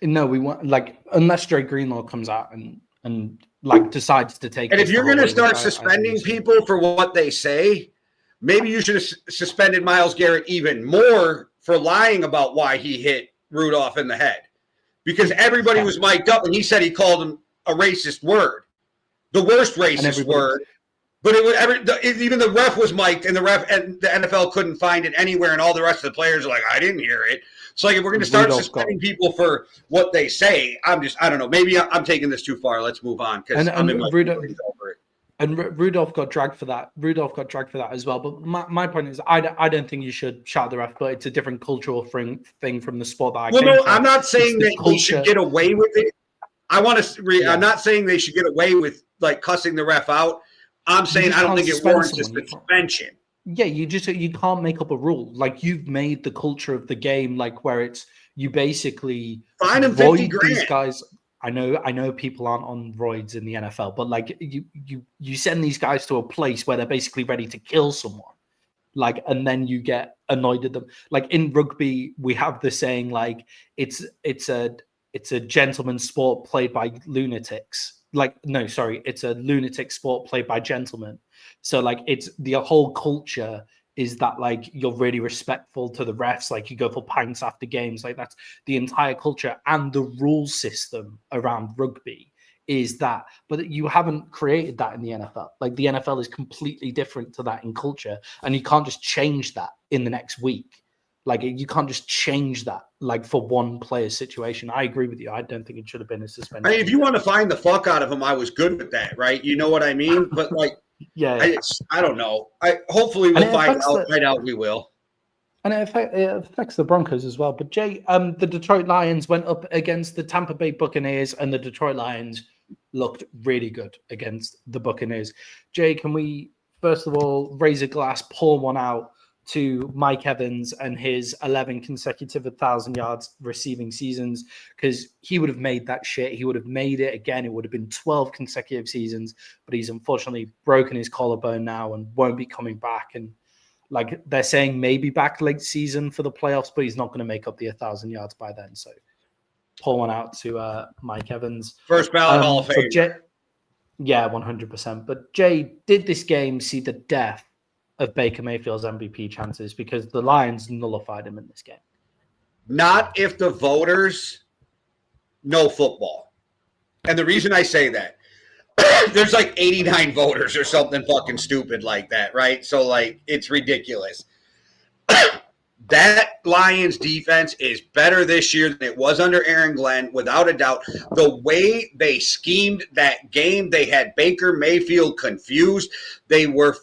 No, we want unless Dre Greenlaw comes out and like decides to take. And if you're going to start suspending people for what they say, maybe you should have suspended Myles Garrett even more for lying about why he hit Rudolph in the head, because everybody was mic'd up and he said he called him a racist word, the worst racist word. But even the ref was mic'd, and the NFL couldn't find it anywhere, and all the rest of the players are like, I didn't hear it. So like if we're going to start suspending people for what they say, I don't know. Maybe I'm taking this too far. Let's move on because I'm in my feelings over it. And Rudolph got dragged for that. As well. But my point is, I don't think you should shout the ref, but it's a different cultural thing from the sport that I came from. I'm not saying that they should get away with it. I'm not saying they should get away with like cussing the ref out. I'm saying I don't think it warrants a suspension. Yeah, you can't make up a rule. Like you've made the culture of the game like where it's you basically fine them $50,000. These guys. I know people aren't on roids in the NFL, but like you send these guys to a place where they're basically ready to kill someone, like, and then you get annoyed at them. Like in rugby, we have the saying like it's a gentleman's sport played by lunatics. Like no, sorry, it's a lunatic sport played by gentlemen. So like it's the whole culture is that like you're really respectful to the refs, like you go for pints after games, like that's the entire culture and the rule system around rugby is that, but you haven't created that in the NFL. Like the NFL is completely different to that in culture, and you can't just change that in the next week. Like you can't just change that like for one player's situation. I agree with you. I don't think it should have been a suspension. I mean, if you want to find the fuck out of him, I was good with that, right? You know what I mean? But like, yeah, I don't know. Hopefully we'll find out. Find out we will. And it affects the Broncos as well. But Jay, the Detroit Lions went up against the Tampa Bay Buccaneers, and the Detroit Lions looked really good against the Buccaneers. Jay, can we first of all raise a glass, pour one out to Mike Evans and his 11 consecutive 1,000 yards receiving seasons, because he would have made that shit. He would have made it again. It would have been 12 consecutive seasons, but he's unfortunately broken his collarbone now and won't be coming back. And like they're saying maybe back late season for the playoffs, but he's not going to make up the 1,000 yards by then. So pull one out to Mike Evans. First ballot Hall of Fame. Yeah, 100%. But Jay, did this game see the death of Baker Mayfield's MVP chances, because the Lions nullified him in this game? Not if the voters know football. And the reason I say that, there's like 89 voters or something fucking stupid like that, right? So like it's ridiculous. That Lions defense is better this year than it was under Aaron Glenn, without a doubt. The way they schemed that game, they had Baker Mayfield confused. They were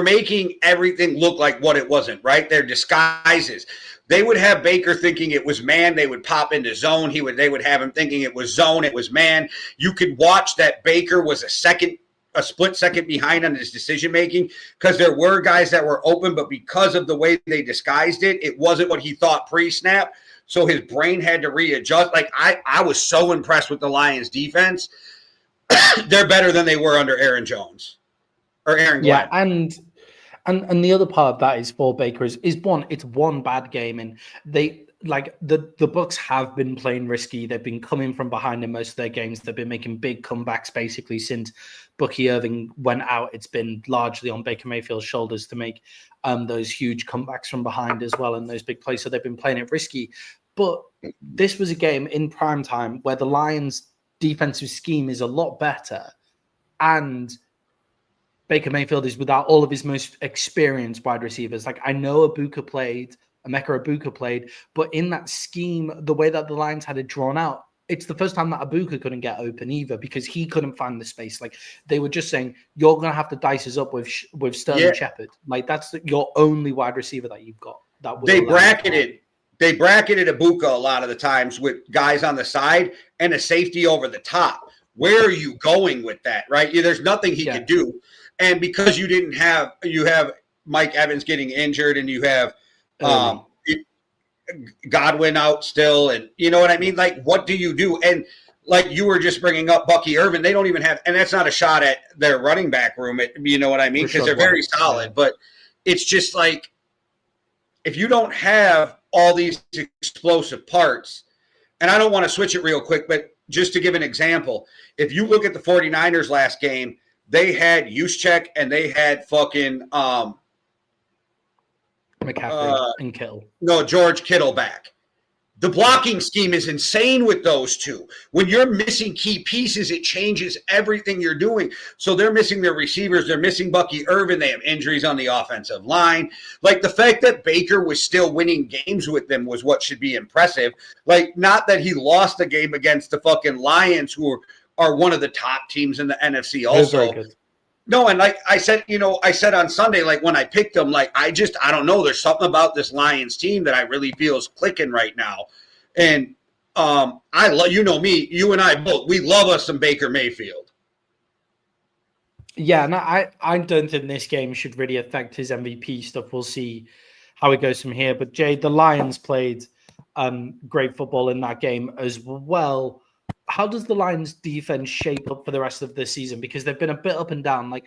making everything look like what it wasn't, right? Their disguises. They would have Baker thinking it was man. They would pop into zone. They would have him thinking it was zone. It was man. You could watch that Baker was a split second behind on his decision-making, because there were guys that were open, but because of the way they disguised it, it wasn't what he thought pre-snap. So his brain had to readjust. Like I was so impressed with the Lions defense. They're better than they were under Aaron Jones or Aaron Glenn. Yeah, and the other part of that is for Baker is it's one bad game, and they like the Bucs have been playing risky. They've been coming from behind in most of their games. They've been making big comebacks basically since Bucky Irving went out. It's been largely on Baker Mayfield's shoulders to make those huge comebacks from behind as well, and those big plays. So they've been playing it risky. But this was a game in prime time where the Lions' defensive scheme is a lot better, and Baker Mayfield is without all of his most experienced wide receivers. Like I know Ibuka played, Emeka Ibuka played. But in that scheme, the way that the Lions had it drawn out, it's the first time that Ibuka couldn't get open either because he couldn't find the space. Like they were just saying, you're going to have to dice us up with Sterling Shepard. Like that's your only wide receiver that you've got. That will they bracketed Ibuka a lot of the times with guys on the side and a safety over the top. Where are you going with that, right? There's nothing he could do. And because you have Mike Evans getting injured and you have Godwin out still, and you know what I mean? Like, what do you do? And like you were just bringing up Bucky Irvin, they don't even have, and that's not a shot at their running back room, you know what I mean? Because they're very solid, but it's just like, if you don't have all these explosive parts, and I don't want to switch it real quick, but just to give an example, if you look at the 49ers last game, they had Juszczyk and they had fucking McCaffrey and Kittle. No, George Kittle back. The blocking scheme is insane with those two. When you're missing key pieces, it changes everything you're doing. So they're missing their receivers. They're missing Bucky Irvin. They have injuries on the offensive line. Like the fact that Baker was still winning games with them was what should be impressive. Like not that he lost the game against the fucking Lions, who are one of the top teams in the NFC also. No, and like I said, I said on Sunday, like when I picked them, like I don't know. There's something about this Lions team that I really feel is clicking right now. And I love, me, you and I both, we love us some Baker Mayfield. Yeah, and I don't think this game should really affect his MVP stuff. We'll see how it goes from here. But Jay, the Lions played great football in that game as well. How does the Lions defense shape up for the rest of the season? Because they've been a bit up and down. Like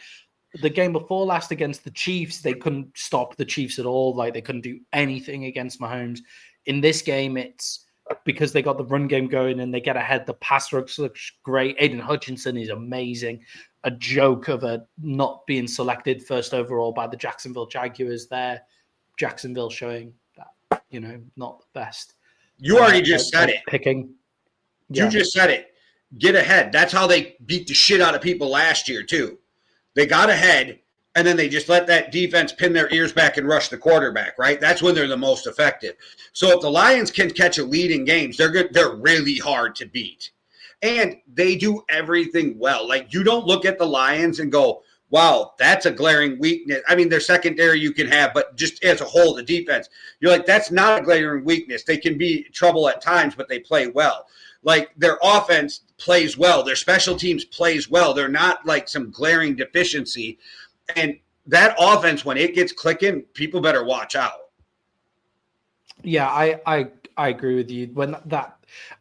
the game before last against the Chiefs, they couldn't stop the Chiefs at all. Like they couldn't do anything against Mahomes. In this game, it's because they got the run game going and they get ahead. The pass rush looks great. Aiden Hutchinson is amazing. A joke of not being selected first overall by the Jacksonville Jaguars there. Jacksonville showing that, not the best. You already just said it. Picking. You just said it. Get ahead. That's how they beat the shit out of people last year, too. They got ahead, and then they just let that defense pin their ears back and rush the quarterback, right? That's when they're the most effective. So if the Lions can catch a lead in games, they're good. They're really hard to beat. And they do everything well. Like, you don't look at the Lions and go, wow, that's a glaring weakness. I mean, their secondary you can have, but just as a whole, the defense, you're like, that's not a glaring weakness. They can be trouble at times, but they play well. Like, their offense plays well. Their special teams plays well. They're not like some glaring deficiency. And that offense, when it gets clicking, people better watch out. Yeah, I agree with you.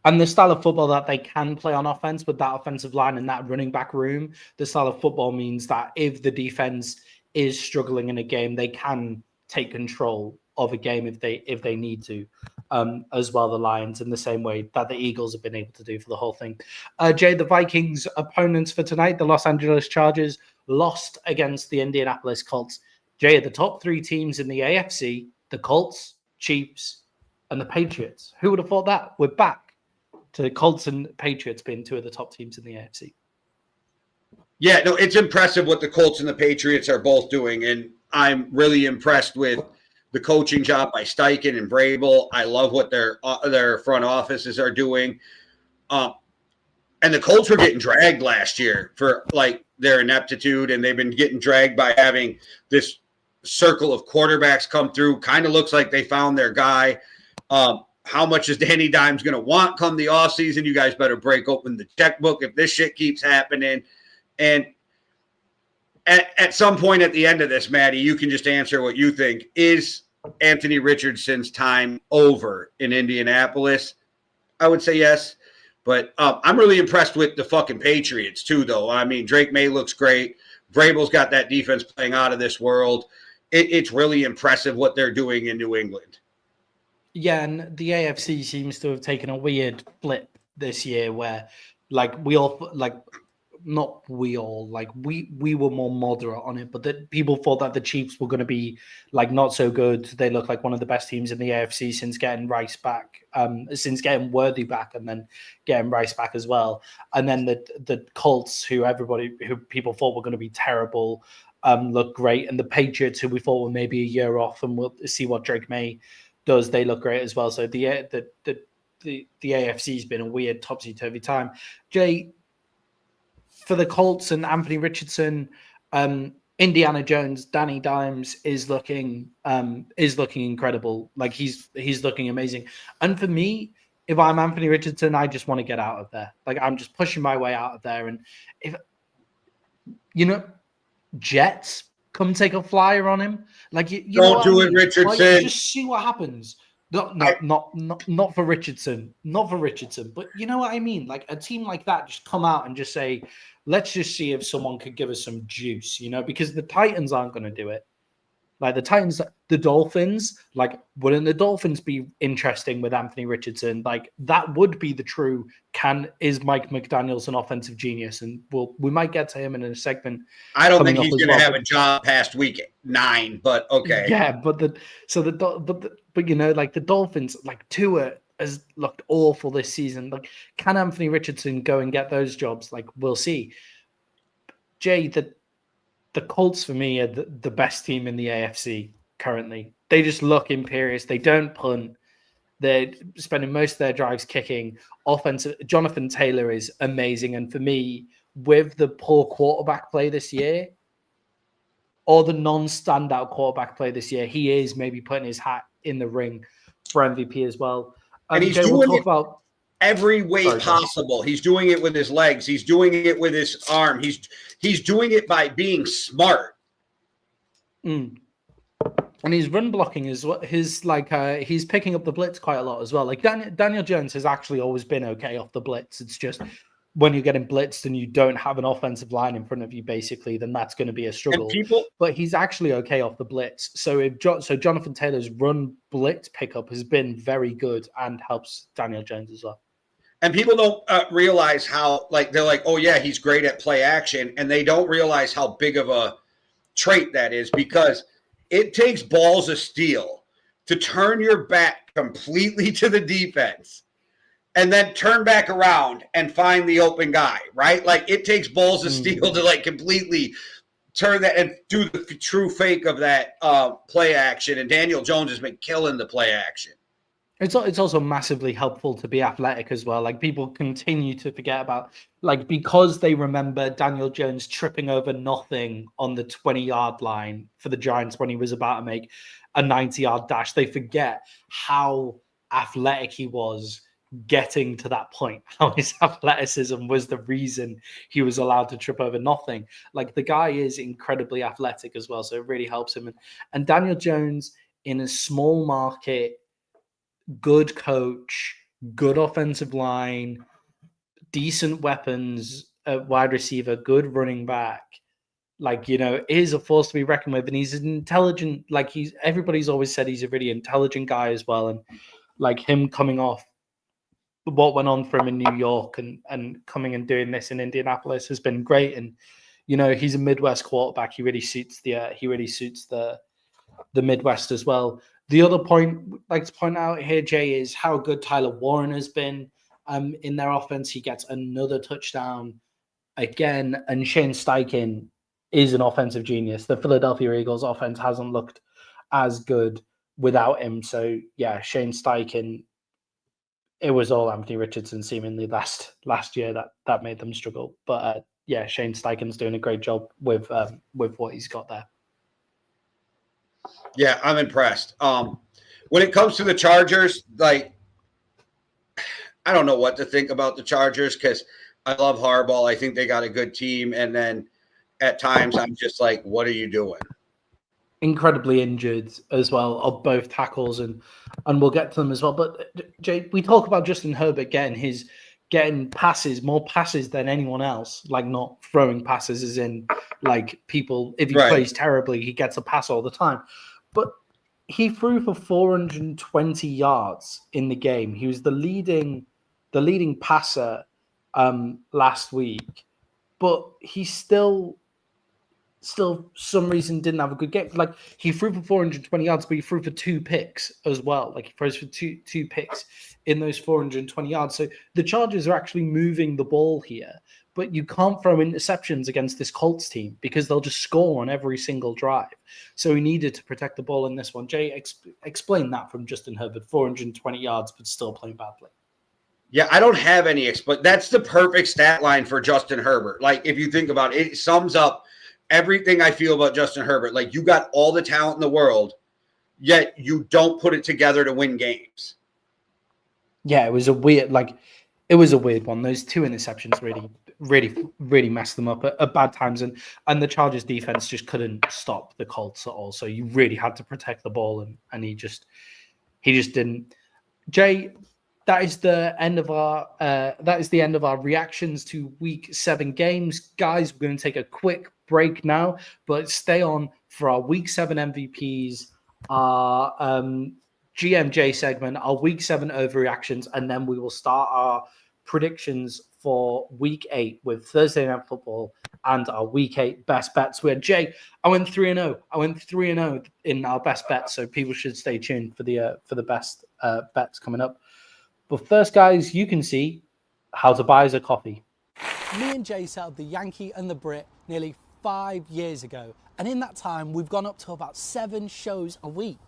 And the style of football that they can play on offense with that offensive line and that running back room, the style of football means that if the defense is struggling in a game, they can take control of a game if they need to, as well, the Lions, in the same way that the Eagles have been able to do for the whole thing. Jay, the Vikings' opponents for tonight, the Los Angeles Chargers, lost against the Indianapolis Colts. Jay, the top three teams in the AFC, the Colts, Chiefs, and the Patriots. Who would have thought that? We're back to the Colts and Patriots being two of the top teams in the AFC. Yeah, no, it's impressive what the Colts and the Patriots are both doing, and I'm really impressed with the coaching job by Steichen and Vrabel. I love what their front offices are doing. And the Colts were getting dragged last year for like their ineptitude, and they've been getting dragged by having this circle of quarterbacks come through. Kind of looks like they found their guy. How much is Danny Dimes going to want come the offseason? You guys better break open the checkbook if this shit keeps happening. And at some point at the end of this, Maddie, you can just answer what you think. Is Anthony Richardson's time over in Indianapolis? I would say yes. But I'm really impressed with the fucking Patriots too, though. I mean, Drake May looks great. Vrabel's got that defense playing out of this world. It's really impressive what they're doing in New England. Yeah, and the AFC seems to have taken a weird blip this year where, like, we were more moderate on it, but that people thought that the Chiefs were going to be like not so good. They look like one of the best teams in the AFC since getting Rice back, since getting Worthy back, and then getting Rice back as well. And then the Colts, who people thought were going to be terrible, look great, and the Patriots, who we thought were maybe a year off, and we'll see what Drake May does, they look great as well. So the AFC's been a weird topsy-turvy time. Jay, for the Colts and Anthony Richardson, Indiana Jones, Danny Dimes is looking incredible. Like he's looking amazing. And for me, if I'm Anthony Richardson, I just want to get out of there. Like I'm just pushing my way out of there. And if Jets come take a flyer on him, like you don't do it, Richardson. Like, just see what happens. Not for Richardson, but you know what I mean? Like a team like that, just come out and just say, let's just see if someone could give us some juice, because the Titans aren't going to do it. Like the Dolphins, like wouldn't the Dolphins be interesting with Anthony Richardson? Like that would be the true, is Mike McDaniels an offensive genius? And we might get to him in a segment. I don't think he's going to have a job past week 9, but okay. Yeah, but the Dolphins, like Tua has looked awful this season. Like, can Anthony Richardson go and get those jobs? Like, we'll see. Jay, the Colts for me are the best team in the AFC currently. They just look imperious. They don't punt. They're spending most of their drives kicking. Offensive, Jonathan Taylor is amazing. And for me, with the poor quarterback play this year, or the non-standout quarterback play this year, he is maybe putting his hat in the ring for MVP as well. And he's doing it every way possible. He's doing it with his legs. He's doing it with his arm. He's doing it by being smart. And his run blocking is what he's picking up the blitz quite a lot as well. Like Daniel Jones has actually always been okay off the blitz. It's just when you're getting blitzed and you don't have an offensive line in front of you, basically, then that's going to be a struggle. But he's actually okay off the blitz. So Jonathan Taylor's run blitz pickup has been very good and helps Daniel Jones as well. And people don't realize how, they're like, oh, yeah, he's great at play action. And they don't realize how big of a trait that is, because it takes balls of steel to turn your back completely to the defense and then turn back around and find the open guy, right? Like it takes balls of steel to completely turn that and do the true fake of that play action. And Daniel Jones has been killing the play action. It's also massively helpful to be athletic as well. Like people continue to forget about, because they remember Daniel Jones tripping over nothing on the 20-yard line for the Giants when he was about to make a 90-yard dash. They forget how athletic he was getting to that point, how his athleticism was the reason he was allowed to trip over nothing. Like the guy is incredibly athletic as well, so it really helps him. And Daniel Jones in a small market, good coach, good offensive line, decent weapons at wide receiver, good running back, is a force to be reckoned with. And he's an intelligent, everybody's always said he's a really intelligent guy as well. And him coming off what went on for him in New York and coming and doing this in Indianapolis has been great. And he's a Midwest quarterback. He really suits the Midwest as well. The other point I'd like to point out here, Jay, is how good Tyler Warren has been in their offense. He gets another touchdown again, and Shane Steichen is an offensive genius. The Philadelphia Eagles offense hasn't looked as good without him. So yeah, Shane Steichen. It was all Anthony Richardson seemingly last year that made them struggle. But Shane Steichen's doing a great job with what he's got there. Yeah, I'm impressed. When it comes to the Chargers, I don't know what to think about the Chargers because I love Harbaugh. I think they got a good team. And then at times I'm just like, what are you doing? Incredibly injured as well of both tackles, and we'll get to them as well. But Jay, we talk about Justin Herbert getting passes, more passes than anyone else, not throwing passes as in people, if he plays terribly, he gets a pass all the time. But he threw for 420 yards in the game. He was the leading passer last week, but he still some reason didn't have a good game. He threw for 420 yards, but he threw for 2 picks as well. He throws for two picks in those 420 yards. So the Chargers are actually moving the ball here, but you can't throw interceptions against this Colts team because they'll just score on every single drive. So he needed to protect the ball in this one. Jay, explain that from Justin Herbert, 420 yards, but still playing badly. Yeah, I don't have any that's the perfect stat line for Justin Herbert. Like, if you think about it, it sums up everything I feel about Justin Herbert. Like, you got all the talent in the world, yet you don't put it together to win games. Yeah, it was a weird one. Those 2 interceptions really messed them up at bad times, and the Chargers defense just couldn't stop the Colts at all. So you really had to protect the ball, and he just didn't. Jay, that is the end of our reactions to Week 7 games, guys. We're going to take a quick break now, but stay on for our Week 7 MVPs, our GMJ segment, our Week 7 overreactions, and then we will start our predictions for Week 8 with Thursday Night Football and our Week 8 best bets. Where Jay, I went 3-0. I went 3-0 in our best bets, so people should stay tuned for the best bets coming up. But first, guys, you can see how to buy us a coffee. Me and Jay set up the Yankee and the Brit nearly 5 years ago, and in that time we've gone up to about 7 shows a week.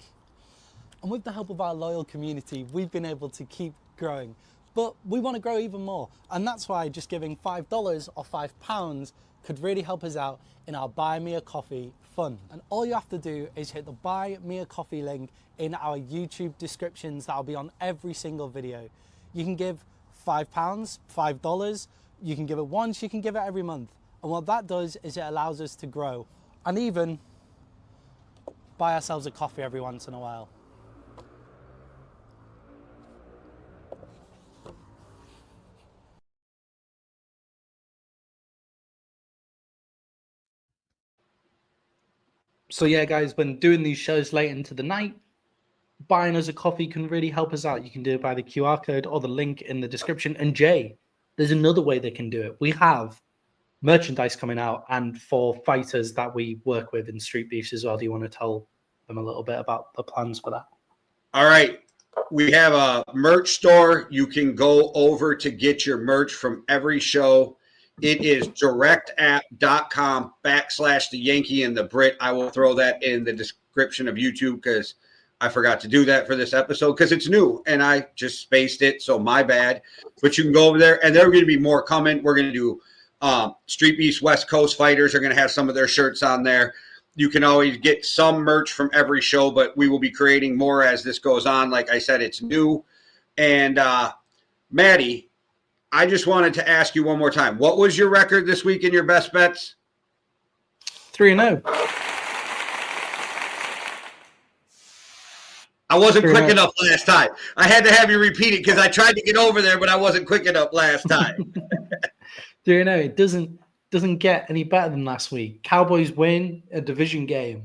And with the help of our loyal community, we've been able to keep growing. But we want to grow even more, and that's why just giving $5 or £5 could really help us out in our Buy Me a Coffee fund. And all you have to do is hit the Buy Me a Coffee link in our YouTube descriptions. That'll be on every single video. You can give £5, $5, you can give it once, you can give it every month. And what that does is it allows us to grow and even buy ourselves a coffee every once in a while. So yeah, guys, when doing these shows late into the night, buying us a coffee can really help us out. You can do it by the QR code or the link in the description. And Jay, there's another way they can do it. We have merchandise coming out, and for fighters that we work with in Street Beefs as well. Do you want to tell them a little bit about the plans for that? All right. We have a merch store. You can go over to get your merch from every show. It is directapp.com/the Yankee and the Brit. I will throw that in the description of YouTube because I forgot to do that for this episode because it's new and I just spaced it. So my bad. But you can go over there, and there are going to be more coming. We're going to do Street Beast West Coast fighters are going to have some of their shirts on there. You can always get some merch from every show, but we will be creating more as this goes on. Like I said, it's new. And Maddie, I just wanted to ask you one more time. What was your record this week in your best bets? 3-0. I wasn't quick enough last time. I had to have you repeat it because I tried to get over there, but I wasn't quick enough last time. 3-0. It doesn't get any better than last week. Cowboys win a division game,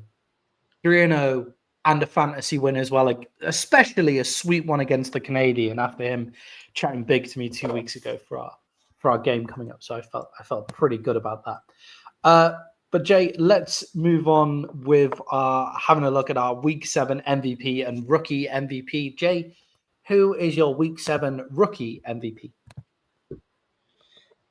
3-0, and a fantasy win as well, like, especially a sweet one against the Canadian after him chatting big to me 2 weeks ago for our game coming up. So I felt pretty good about that. But Jay, let's move on with having a look at our Week 7 MVP and rookie MVP. Jay, who is your Week 7 rookie MVP?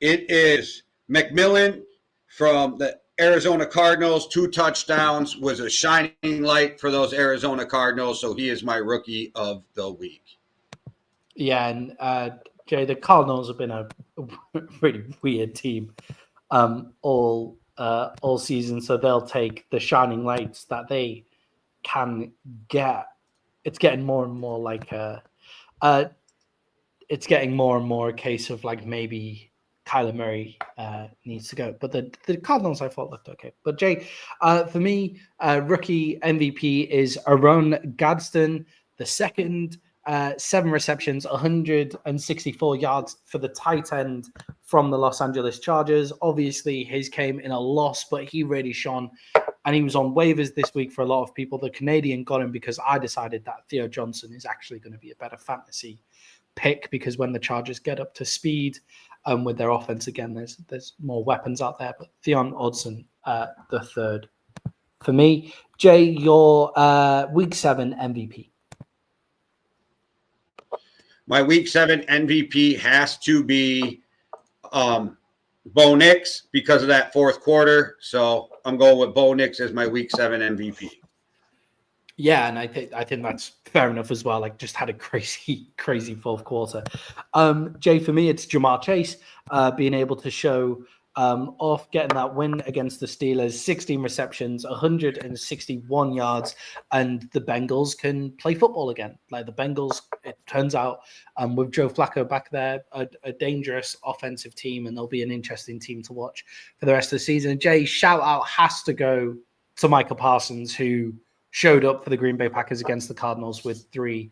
It is McMillan from the Arizona Cardinals. 2 touchdowns, was a shining light for those Arizona Cardinals. So he is my rookie of the week. Yeah, and Jay, the Cardinals have been a really weird team all season. So they'll take the shining lights that they can get. It's getting more and more like it's getting more and more a case of like maybe Kyler Murray needs to go. But the Cardinals, I thought, looked okay. But Jay, for me, rookie MVP is Aaron Gadsden, the second, 7 receptions, 164 yards for the tight end from the Los Angeles Chargers. Obviously, his came in a loss, but he really shone. And he was on waivers this week for a lot of people. The Canadian got him because I decided that Theo Johnson is actually going to be a better fantasy pick because when the Chargers get up to speed with their offense again, there's more weapons out there. But Theon Odson, the third. For me, Jay, your Week 7 MVP. My Week 7 MVP has to be Bo Nix because of that fourth quarter. So I'm going with Bo Nix as my Week 7 MVP. Yeah, and I think that's fair enough as well. Like, just had a crazy fourth quarter. Jay, for me, it's Jamar Chase being able to show off getting that win against the Steelers, 16 receptions, 161 yards, and the Bengals can play football again. Like the Bengals, it turns out, with Joe Flacco back there, a dangerous offensive team, and they'll be an interesting team to watch for the rest of the season. Jay, shout out has to go to Micah Parsons, who showed up for the Green Bay Packers against the Cardinals with 3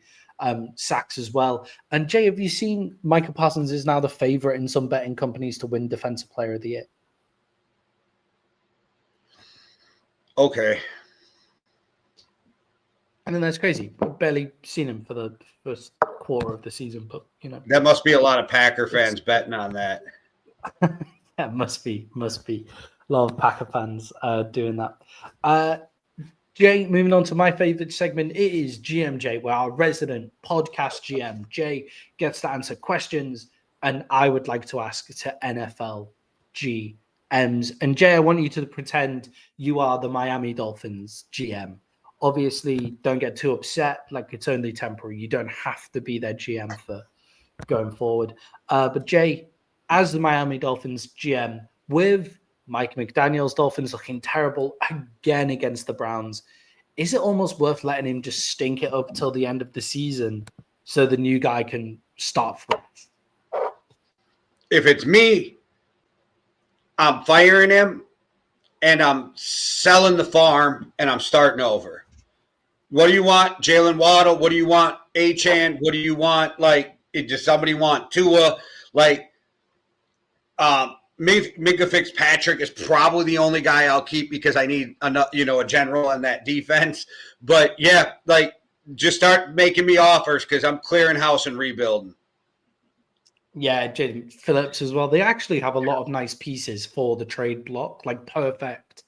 sacks as well. And Jay, have you seen Micah Parsons is now the favorite in some betting companies to win Defensive Player of the Year? Okay. I think that's crazy. I've barely seen him for the first quarter of the season, but that must be a lot of Packer fans betting on that. Yeah, must be a lot of Packer fans doing that. Jay, moving on to my favorite segment, it is GMJ, where our resident podcast GM, Jay, gets to answer questions, and I would like to ask to NFL GMs. And Jay, I want you to pretend you are the Miami Dolphins GM. Obviously, don't get too upset. Like, it's only temporary. You don't have to be their GM for going forward. But Jay, as the Miami Dolphins GM, with Mike McDaniel's Dolphins looking terrible again against the Browns, is it almost worth letting him just stink it up till the end of the season so the new guy can start fresh? If it's me, I'm firing him and I'm selling the farm and I'm starting over. What do you want, Jalen Waddle? What do you want, Achane? What do you want? Like, does somebody want Tua? Like, Minka Fitzpatrick is probably the only guy I'll keep because I need a general on that defense. But yeah, like, just start making me offers because I'm clearing house and rebuilding. Yeah, Jaden Phillips as well. They actually have a lot of nice pieces for the trade block, like perfect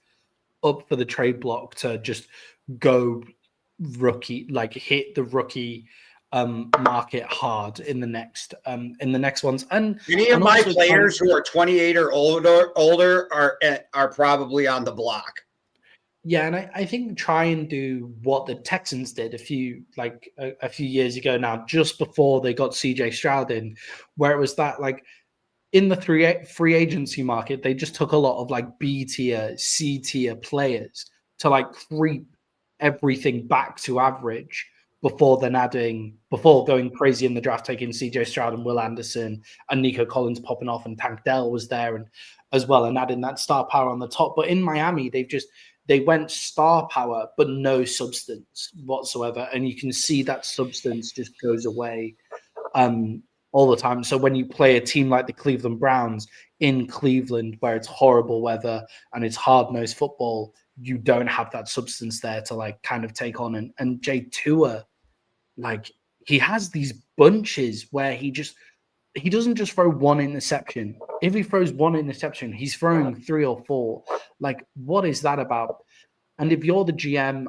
up for the trade block to just go rookie, like hit the rookie market hard in the next ones. And any of my players who are 28 or older are probably on the block. Yeah, and I think try and do what the Texans did a few years ago now, just before they got CJ Stroud in, where it was that, like, in the free agency market, they just took a lot of like B tier, C tier players to like creep everything back to average before going crazy in the draft, taking CJ Stroud and Will Anderson and Nico Collins popping off, and Tank Dell was there and as well, and adding that star power on the top. But in Miami, they went star power, but no substance whatsoever. And you can see that substance just goes away all the time. So when you play a team like the Cleveland Browns in Cleveland, where it's horrible weather and it's hard-nosed football, you don't have that substance there to like kind of take on. And Jay Tua, like, he has these bunches where he doesn't just throw one interception. If he throws one interception, he's throwing 3 or 4. Like, what is that about? And if you're the GM,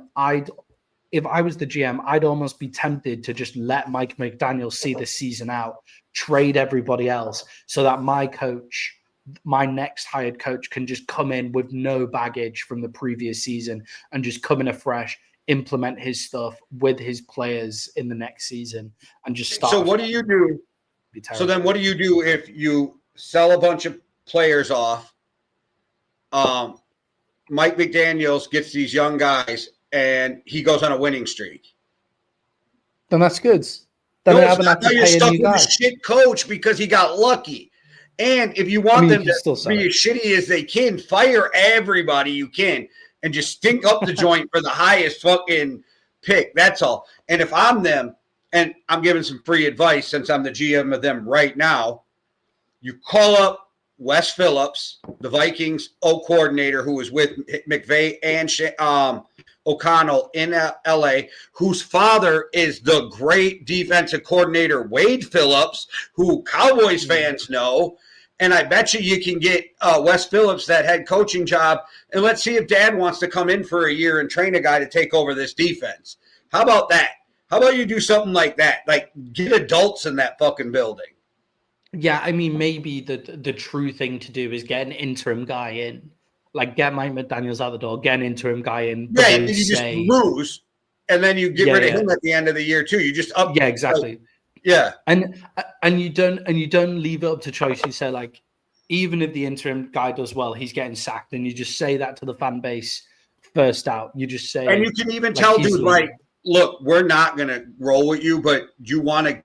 if I was the GM, I'd almost be tempted to just let Mike McDaniel see the season out, trade everybody else, so that my next hired coach can just come in with no baggage from the previous season and just come in afresh, implement his stuff with his players in the next season, and just start. So what do you do? So then what do you do if you sell a bunch of players off? Mike McDaniels gets these young guys and he goes on a winning streak. Then that's good. Then I haven't had to pay a new guy. Shit coach because he got lucky. And if you want them to be as shitty as they can, fire everybody you can and just stink up the joint for the highest fucking pick. That's all. And if I'm them, and I'm giving some free advice since I'm the GM of them right now, you call up Wes Phillips, the Vikings coordinator who was with McVay and O'Connell in L.A., whose father is the great defensive coordinator Wade Phillips, who Cowboys fans know. And I bet you can get Wes Phillips that head coaching job. And let's see if Dad wants to come in for a year and train a guy to take over this defense. How about that? How about you do something like that? Like, get adults in that fucking building. Yeah, I mean, maybe the true thing to do is get an interim guy in, like get Mike McDaniels out the door, get an interim guy in, but Yeah, then you just say, lose, and then you get yeah, rid of yeah, him at the end of the year too. You just up, yeah, like, exactly. yeah. And you don't leave it up to choice. You say like, even if the interim guy does well, he's getting sacked, and you just say that to the fan base first out. You just say, And you can even like, tell he's dude, leaving. like, look, we're not gonna roll with you, but you want to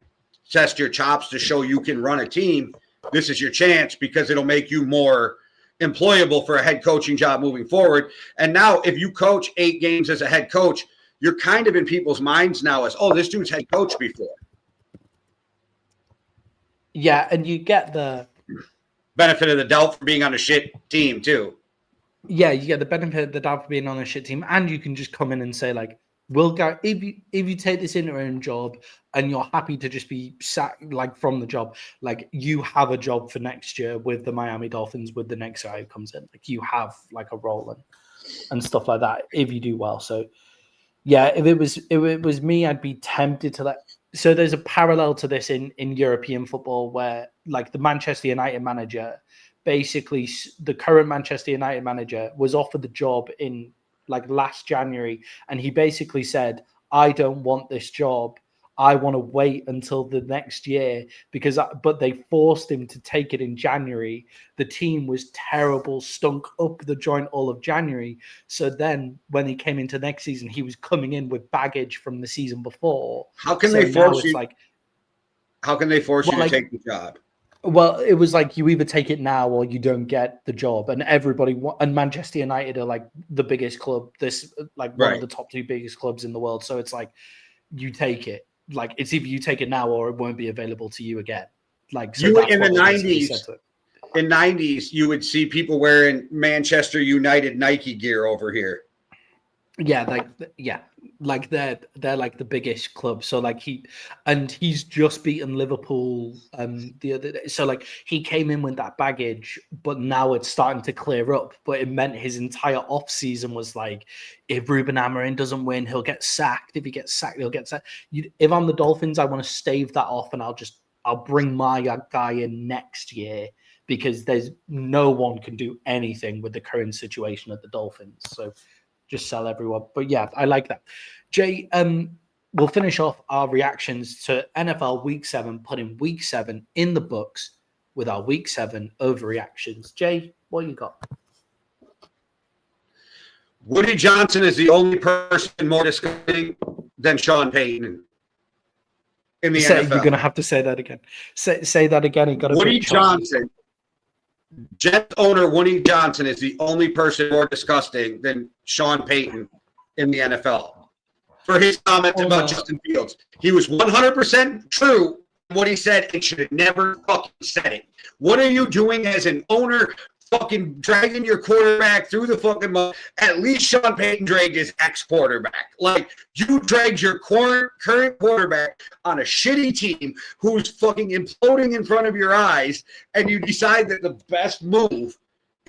test your chops to show you can run a team. This is your chance because it'll make you more employable for a head coaching job moving forward. And now, if you coach 8 games as a head coach, you're kind of in people's minds now as, oh, this dude's head coach before. Yeah, and you get the benefit of the doubt for being on a shit team too. Yeah, you get the benefit of the doubt for being on a shit team, and you can just come in and say like, "We'll go if you take this interim job and you're happy to just be sacked like from the job, like you have a job for next year with the Miami Dolphins with the next guy who comes in, like you have like a role and stuff like that if you do well." So yeah, if it was me, I'd be tempted to let. So there's a parallel to this in European football where like the Manchester United manager, basically the current Manchester United manager was offered the job in like last January, and he basically said, "I don't want this job. I want to wait until the next year but they forced him to take it in January. The team was terrible, stunk up the joint all of January. So then when he came into next season, he was coming in with baggage from the season before. How can So they now force it's you? like, How can they force well, you to like, take the job? well, it was like you either take it now or you don't get the job. And and Manchester United are like the biggest club, like one of Right. the top 2 biggest clubs in the world. So it's like you take it. Like it's either you take it now or it won't be available to you again. Like so You that's in the what they basically said '90s. to it. In '90s, you would see people wearing Manchester United Nike gear over here. Yeah, like they're like the biggest club. So like he's just beaten Liverpool the other day. So like he came in with that baggage, but now it's starting to clear up. But it meant his entire off season was like, if Ruben Amorim doesn't win, he'll get sacked. If he gets sacked, he'll get sacked. If I'm the Dolphins, I want to stave that off, and I'll bring my guy in next year because there's no one can do anything with the current situation at the Dolphins. So just sell everyone. But yeah, I like that. Jay, we'll finish off our reactions to NFL Week 7, putting Week 7 in the books with our Week 7 overreactions. Jay, what you got? Woody Johnson is the only person more disgusting than Sean Payton in the NFL. You're going to have to say that again. Say that again. Got Woody Johnson. Jets owner Woody Johnson is the only person more disgusting than Sean Payton in the NFL for his comments about Justin Fields. He was 100% true in what he said and should have never fucking said it. What are you doing as an owner? Fucking dragging your quarterback through the fucking mud. At least Sean Payton dragged his ex-quarterback. Like, you dragged your current quarterback on a shitty team who's fucking imploding in front of your eyes, and you decide that the best move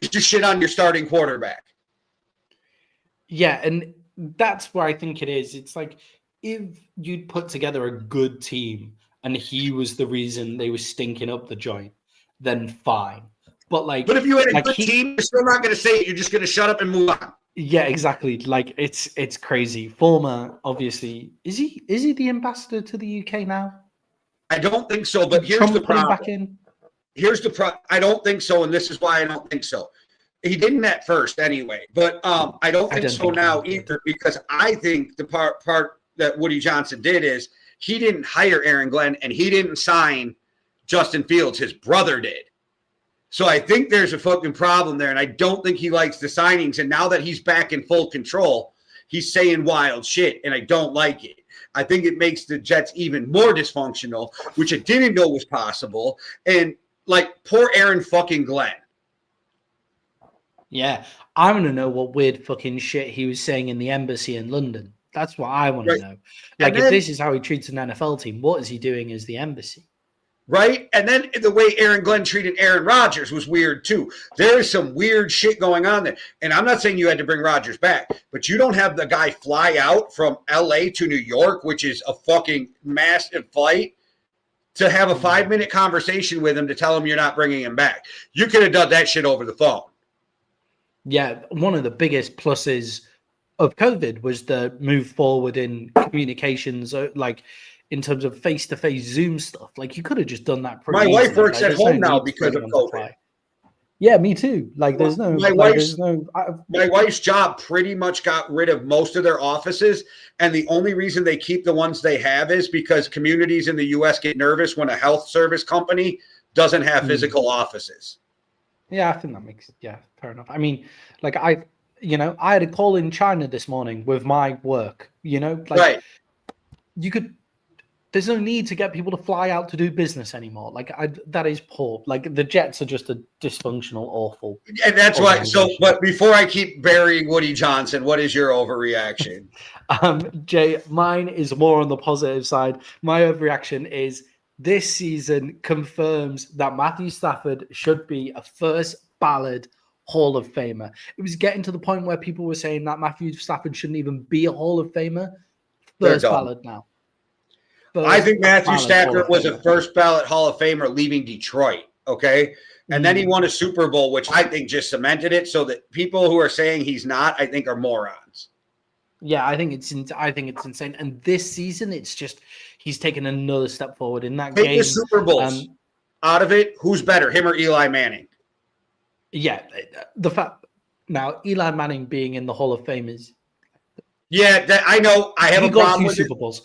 is to shit on your starting quarterback. Yeah, and that's where I think it is. It's like, if you'd put together a good team and he was the reason they were stinking up the joint, then fine. But if you had a good team, you're still not going to say it. You're just going to shut up and move on. Yeah, exactly. Like it's crazy. Former, obviously, is he the ambassador to the UK now? I don't think so. But here's the problem. Back in? Here's the problem. I don't think so, and this is why I don't think so. He didn't at first anyway, but I don't think so now either, because I think the part that Woody Johnson did is he didn't hire Aaron Glenn and he didn't sign Justin Fields. His brother did. So I think there's a fucking problem there, and I don't think he likes the signings. And now that he's back in full control, he's saying wild shit, and I don't like it. I think it makes the Jets even more dysfunctional, which I didn't know was possible. And, like, poor Aaron fucking Glenn. Yeah, I want to know what weird fucking shit he was saying in the embassy in London. That's what I want to know. Like, if this is how he treats an NFL team, what is he doing as the embassy? Right? And then the way Aaron Glenn treated Aaron Rodgers was weird too. There is some weird shit going on there. And I'm not saying you had to bring Rodgers back, but you don't have the guy fly out from LA to New York, which is a fucking massive flight, to have a 5-minute conversation with him to tell him you're not bringing him back. You could have done that shit over the phone. Yeah, one of the biggest pluses of COVID was the move forward in communications, like in terms of face-to-face Zoom stuff. Like you could have just done that pretty My easily. wife works like, at home now because of COVID. Yeah, me too. Like there's no, my my wife's job pretty much got rid of most of their offices, and the only reason they keep the ones they have is because communities in the U.S. get nervous when a health service company doesn't have physical offices. Yeah, I think that makes fair enough. I mean, like I had a call in China this morning with my work. Right. You could. There's no need to get people to fly out to do business anymore. Like that is poor. Like the Jets are just a dysfunctional, awful. And that's why. So, but before I keep burying Woody Johnson, what is your overreaction? Jay, mine is more on the positive side. My overreaction is this season confirms that Matthew Stafford should be a first ballot Hall of Famer. It was getting to the point where people were saying that Matthew Stafford shouldn't even be a Hall of Famer. First ballot now. I think Matthew Stafford was a first ballot Hall of Famer leaving Detroit. Okay. And then he won a Super Bowl, which I think just cemented it. So that people who are saying he's not, I think are morons. Yeah, I think it's insane. And this season, it's just he's taken another step forward in that game. Take the Super Bowls out of it. Who's better, him or Eli Manning? Yeah, the fact now Eli Manning being in the Hall of Fame is. Yeah, that I know. I have a problem with Super Bowls.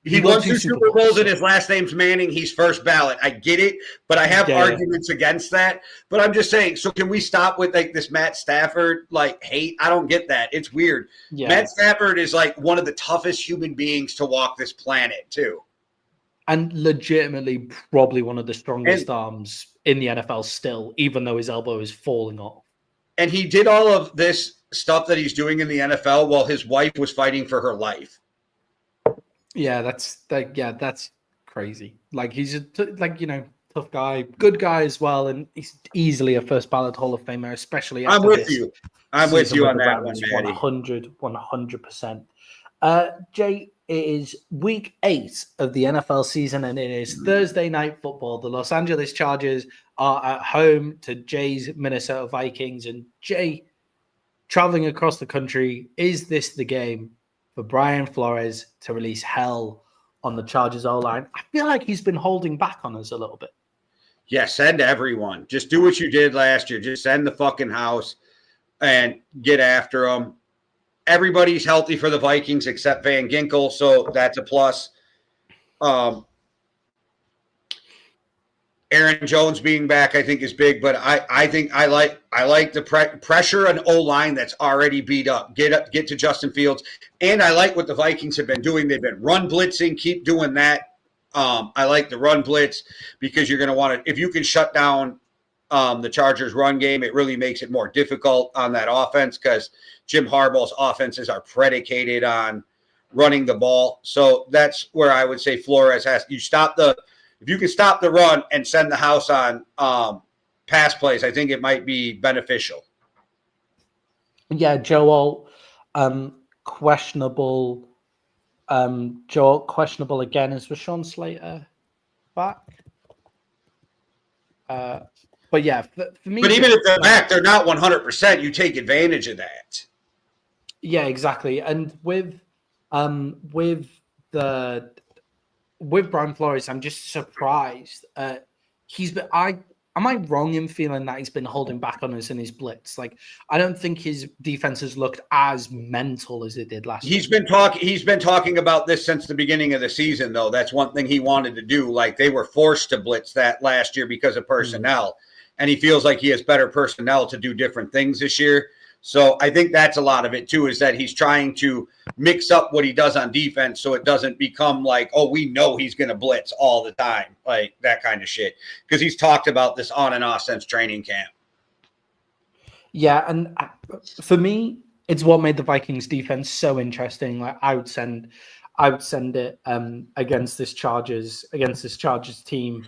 He won 2 Super Bowls and his last name's Manning. He's first ballot. I get it, but I have arguments against that. But I'm just saying, so can we stop with like this Matt Stafford like hate? I don't get that. It's weird. Yeah. Matt Stafford is like one of the toughest human beings to walk this planet too. And legitimately probably one of the strongest arms in the NFL still, even though his elbow is falling off. And he did all of this stuff that he's doing in the NFL while his wife was fighting for her life. Yeah, that's crazy. Like he's a tough guy, good guy as well, and he's easily a first ballot Hall of Famer, especially. I'm with you. I'm with you on that one, Maddie. 100%. Jay, it is week 8 of the NFL season, and it is Thursday night football. The Los Angeles Chargers are at home to Jay's Minnesota Vikings, and Jay, traveling across the country, is this the game for Brian Flores to release hell on the Chargers O-line? I feel like he's been holding back on us a little bit. Yeah, send everyone. Just do what you did last year. Just send the fucking house and get after them. Everybody's healthy for the Vikings except Van Ginkel, so that's a plus. Aaron Jones being back, I think, is big, but I think I like the pressure an O-line that's already beat up. Get to Justin Fields, and I like what the Vikings have been doing. They've been run blitzing. Keep doing that. I like the run blitz because you're going to want to. If you can shut down the Chargers' run game, it really makes it more difficult on that offense because Jim Harbaugh's offenses are predicated on running the ball. So that's where I would say Flores has. If you can stop the run and send the house on pass plays, I think it might be beneficial. Yeah, Joel, questionable. Joel, questionable again. Is Rashawn Slater back? But yeah, for me. But even if they're back, they're not 100%. You take advantage of that. Yeah, exactly. And with Brian Flores, I'm just surprised. Am I wrong in feeling that he's been holding back on us in his blitz? Like, I don't think his defense has looked as mental as it did last year. He's been talking about this since the beginning of the season, though. That's one thing he wanted to do. Like, they were forced to blitz that last year because of personnel. And he feels like he has better personnel to do different things this year. So I think that's a lot of it, too, is that he's trying to mix up what he does on defense so it doesn't become like, oh, we know he's going to blitz all the time, like that kind of shit. Because he's talked about this on and off since training camp. Yeah, and for me, it's what made the Vikings defense so interesting. Like I would send it against this Chargers team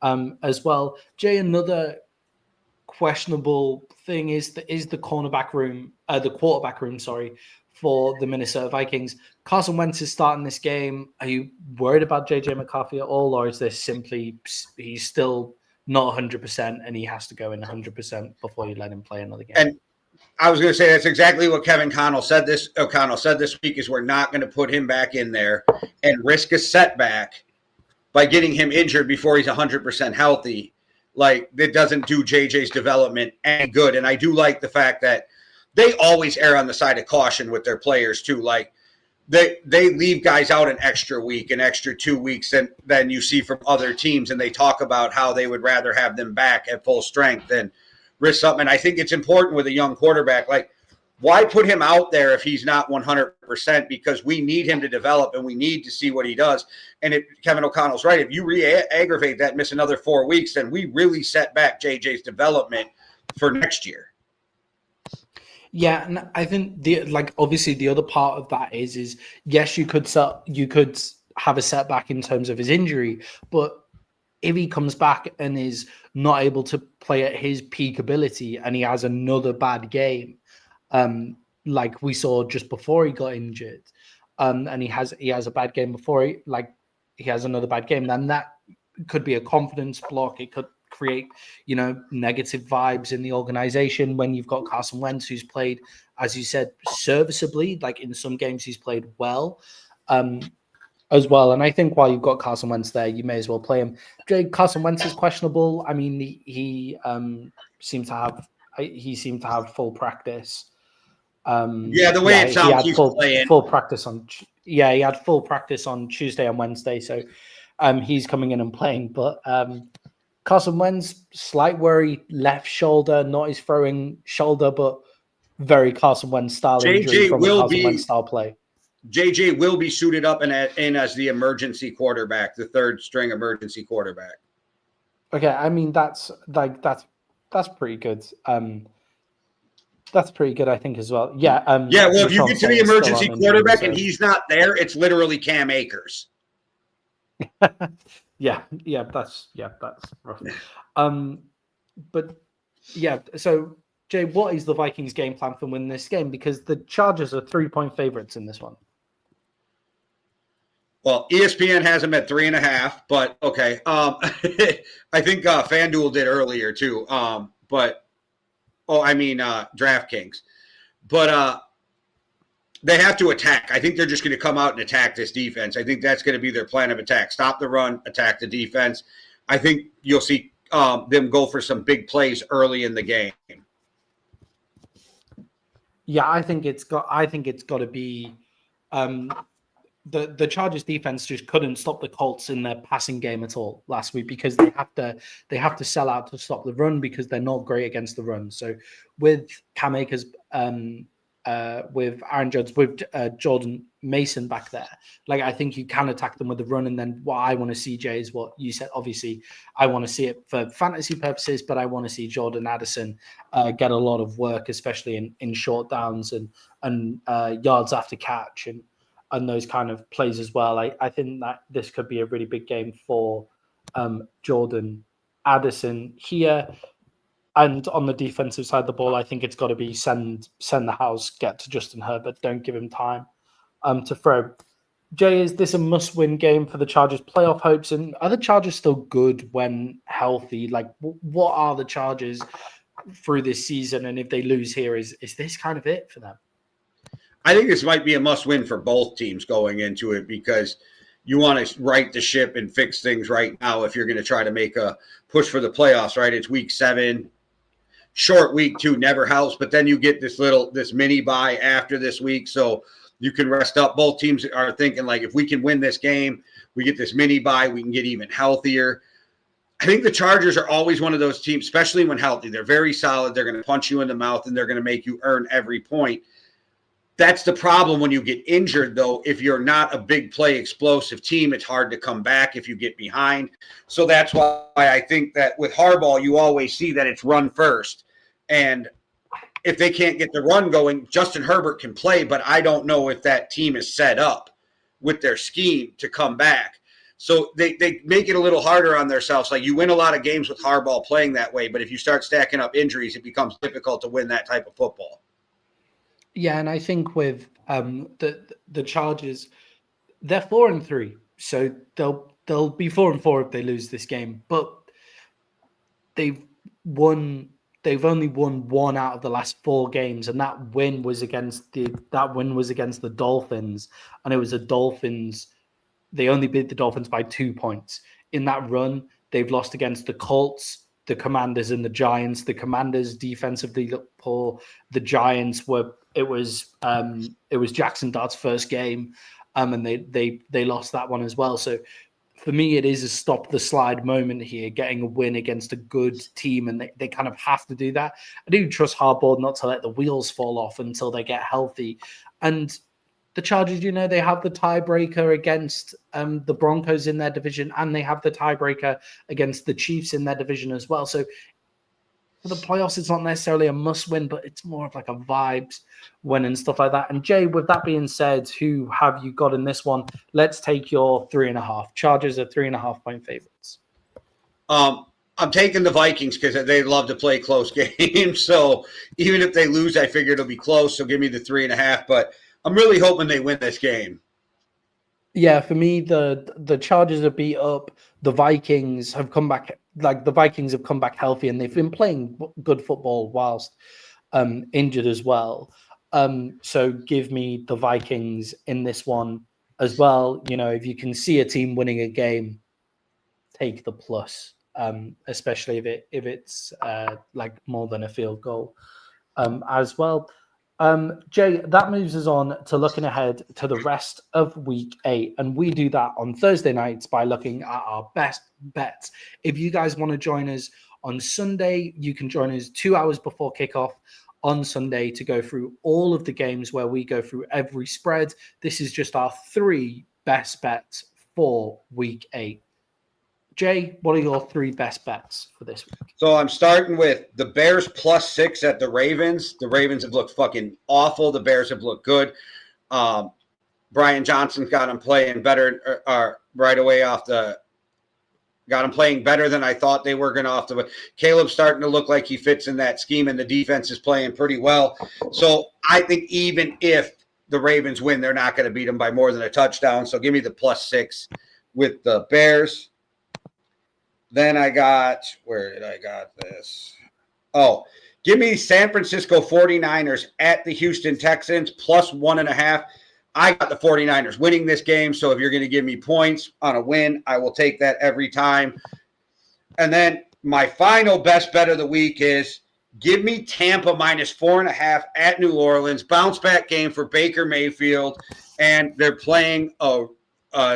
as well. Jay, another questionable thing is the quarterback room, for the Minnesota Vikings. Carson Wentz is starting this game. Are you worried about JJ McCarthy at all, or is this simply he's still not 100% and he has to go in 100% before you let him play another game? And I was going to say that's exactly what Kevin O'Connell said this week is we're not going to put him back in there and risk a setback by getting him injured before he's 100% healthy. Like, that doesn't do JJ's development any good. And I do like the fact that they always err on the side of caution with their players too. Like, they leave guys out an extra week, an extra 2 weeks than you see from other teams, and they talk about how they would rather have them back at full strength than risk something. And I think it's important with a young quarterback. Like, why put him out there if he's not 100%? Because we need him to develop and we need to see what he does. And Kevin O'Connell's right. If you re-aggravate that and miss another 4 weeks, then we really set back JJ's development for next year. Yeah, and I think obviously the other part of that is yes, you could have a setback in terms of his injury, but if he comes back and is not able to play at his peak ability and he has another bad game, like we saw just before he got injured, and he has a bad game before he has another bad game, then that could be a confidence block. It could create, negative vibes in the organization when you've got Carson Wentz, who's played, as you said, serviceably. Like, in some games he's played well, as well. And I think while you've got Carson Wentz there, you may as well play him. Carson Wentz is questionable. I mean, he seemed to have full practice. The way it sounds, he's playing full practice on. Yeah, he had full practice on Tuesday and Wednesday, so he's coming in and playing. But Carson Wentz, slight worry, left shoulder, not his throwing shoulder, but very Carson Wentz style injury from a Carson Wentz style play. JJ will be suited up in as the emergency quarterback, the third string emergency quarterback. Okay, I mean that's pretty good. That's pretty good, I think, as well. Yeah. Well, if you get to the emergency quarterback and he's not there, it's literally Cam Akers. Yeah, that's rough. But yeah, so Jay, what is the Vikings' game plan for winning this game? Because the Chargers are 3-point favorites in this one. Well, ESPN has them at 3.5, but okay. I think FanDuel did earlier too. DraftKings. But they have to attack. I think they're just going to come out and attack this defense. I think that's going to be their plan of attack. Stop the run, attack the defense. I think you'll see them go for some big plays early in the game. Yeah, I think it's got to be the Chargers defense just couldn't stop the Colts in their passing game at all last week because they have to sell out to stop the run because they're not great against the run. So with Cam Akers, with Aaron Judge, with Jordan Mason back there, like I think you can attack them with the run. And then what I want to see, Jay, is what you said. Obviously, I want to see it for fantasy purposes, but I want to see Jordan Addison get a lot of work, especially in short downs and yards after catch and those kind of plays as well. I think that this could be a really big game for Jordan Addison here. And on the defensive side of the ball, I think it's got to be send the house, get to Justin Herbert, don't give him time to throw. Jay, is this a must-win game for the Chargers' playoff hopes? And are the Chargers still good when healthy? Like, what are the Chargers through this season? And if they lose here, is this kind of it for them? I think this might be a must-win for both teams going into it because you want to right the ship and fix things right now if you're going to try to make a push for the playoffs, right? It's week 7. Short week 2 never helps, but then you get this mini bye after this week, so you can rest up. Both teams are thinking, like, if we can win this game, we get this mini bye, we can get even healthier. I think the Chargers are always one of those teams, especially when healthy. They're very solid. They're going to punch you in the mouth, and they're going to make you earn every point. That's the problem when you get injured, though. If you're not a big play explosive team, it's hard to come back if you get behind. So that's why I think that with Harbaugh, you always see that it's run first. And if they can't get the run going, Justin Herbert can play, but I don't know if that team is set up with their scheme to come back. So they make it a little harder on themselves. Like, you win a lot of games with Harbaugh playing that way, but if you start stacking up injuries, it becomes difficult to win that type of football. Yeah, and I think with the Chargers, they're 4-3, so they'll be 4-4 if they lose this game. But they've won. They've only won one out of the last 4 games, and that win was against the Dolphins, and it was the Dolphins. They only beat the Dolphins by 2 points. In that run, they've lost against the Colts, the Commanders, and the Giants. The Commanders defensively looked poor. The Giants were. It was Jackson Dart's first game, and they lost that one as well. So for me, it is a stop the slide moment here, getting a win against a good team, and they kind of have to do that. I do trust Harbaugh not to let the wheels fall off until they get healthy. And the Chargers, they have the tiebreaker against the Broncos in their division, and they have the tiebreaker against the Chiefs in their division as well. So for the playoffs, it's not necessarily a must-win, but it's more of like a vibes win and stuff like that. And Jay, with that being said, who have you got in this one? Let's take your 3.5. Chargers are 3.5-point favorites. I'm taking the Vikings because they love to play close games. So even if they lose, I figure it'll be close. So give me the 3.5. But I'm really hoping they win this game. Yeah, for me, the Chargers are beat up. The Vikings have come back. The Vikings have come back healthy, and they've been playing good football whilst injured as well. So give me the Vikings in this one as well. If you can see a team winning a game, take the plus, especially if it's more than a field goal as well. Jay, that moves us on to looking ahead to the rest of week 8. And we do that on Thursday nights by looking at our best bets. If you guys want to join us on Sunday, you can join us 2 hours before kickoff on Sunday to go through all of the games where we go through every spread. This is just our 3 best bets for week 8. Jay, what are your 3 best bets for this week? So I'm starting with the Bears +6 at the Ravens. The Ravens have looked fucking awful. The Bears have looked good. Brian Johnson's got them playing better right away got them playing better than I thought they were going to off the. Caleb's starting to look like he fits in that scheme, and the defense is playing pretty well. So I think even if the Ravens win, they're not going to beat them by more than a touchdown. So give me the +6 with the Bears. Then where did I got this? Oh, give me San Francisco 49ers at the Houston Texans +1.5. I got the 49ers winning this game. So if you're going to give me points on a win, I will take that every time. And then my final best bet of the week is give me Tampa -4.5 at New Orleans. Bounce back game for Baker Mayfield. And they're playing a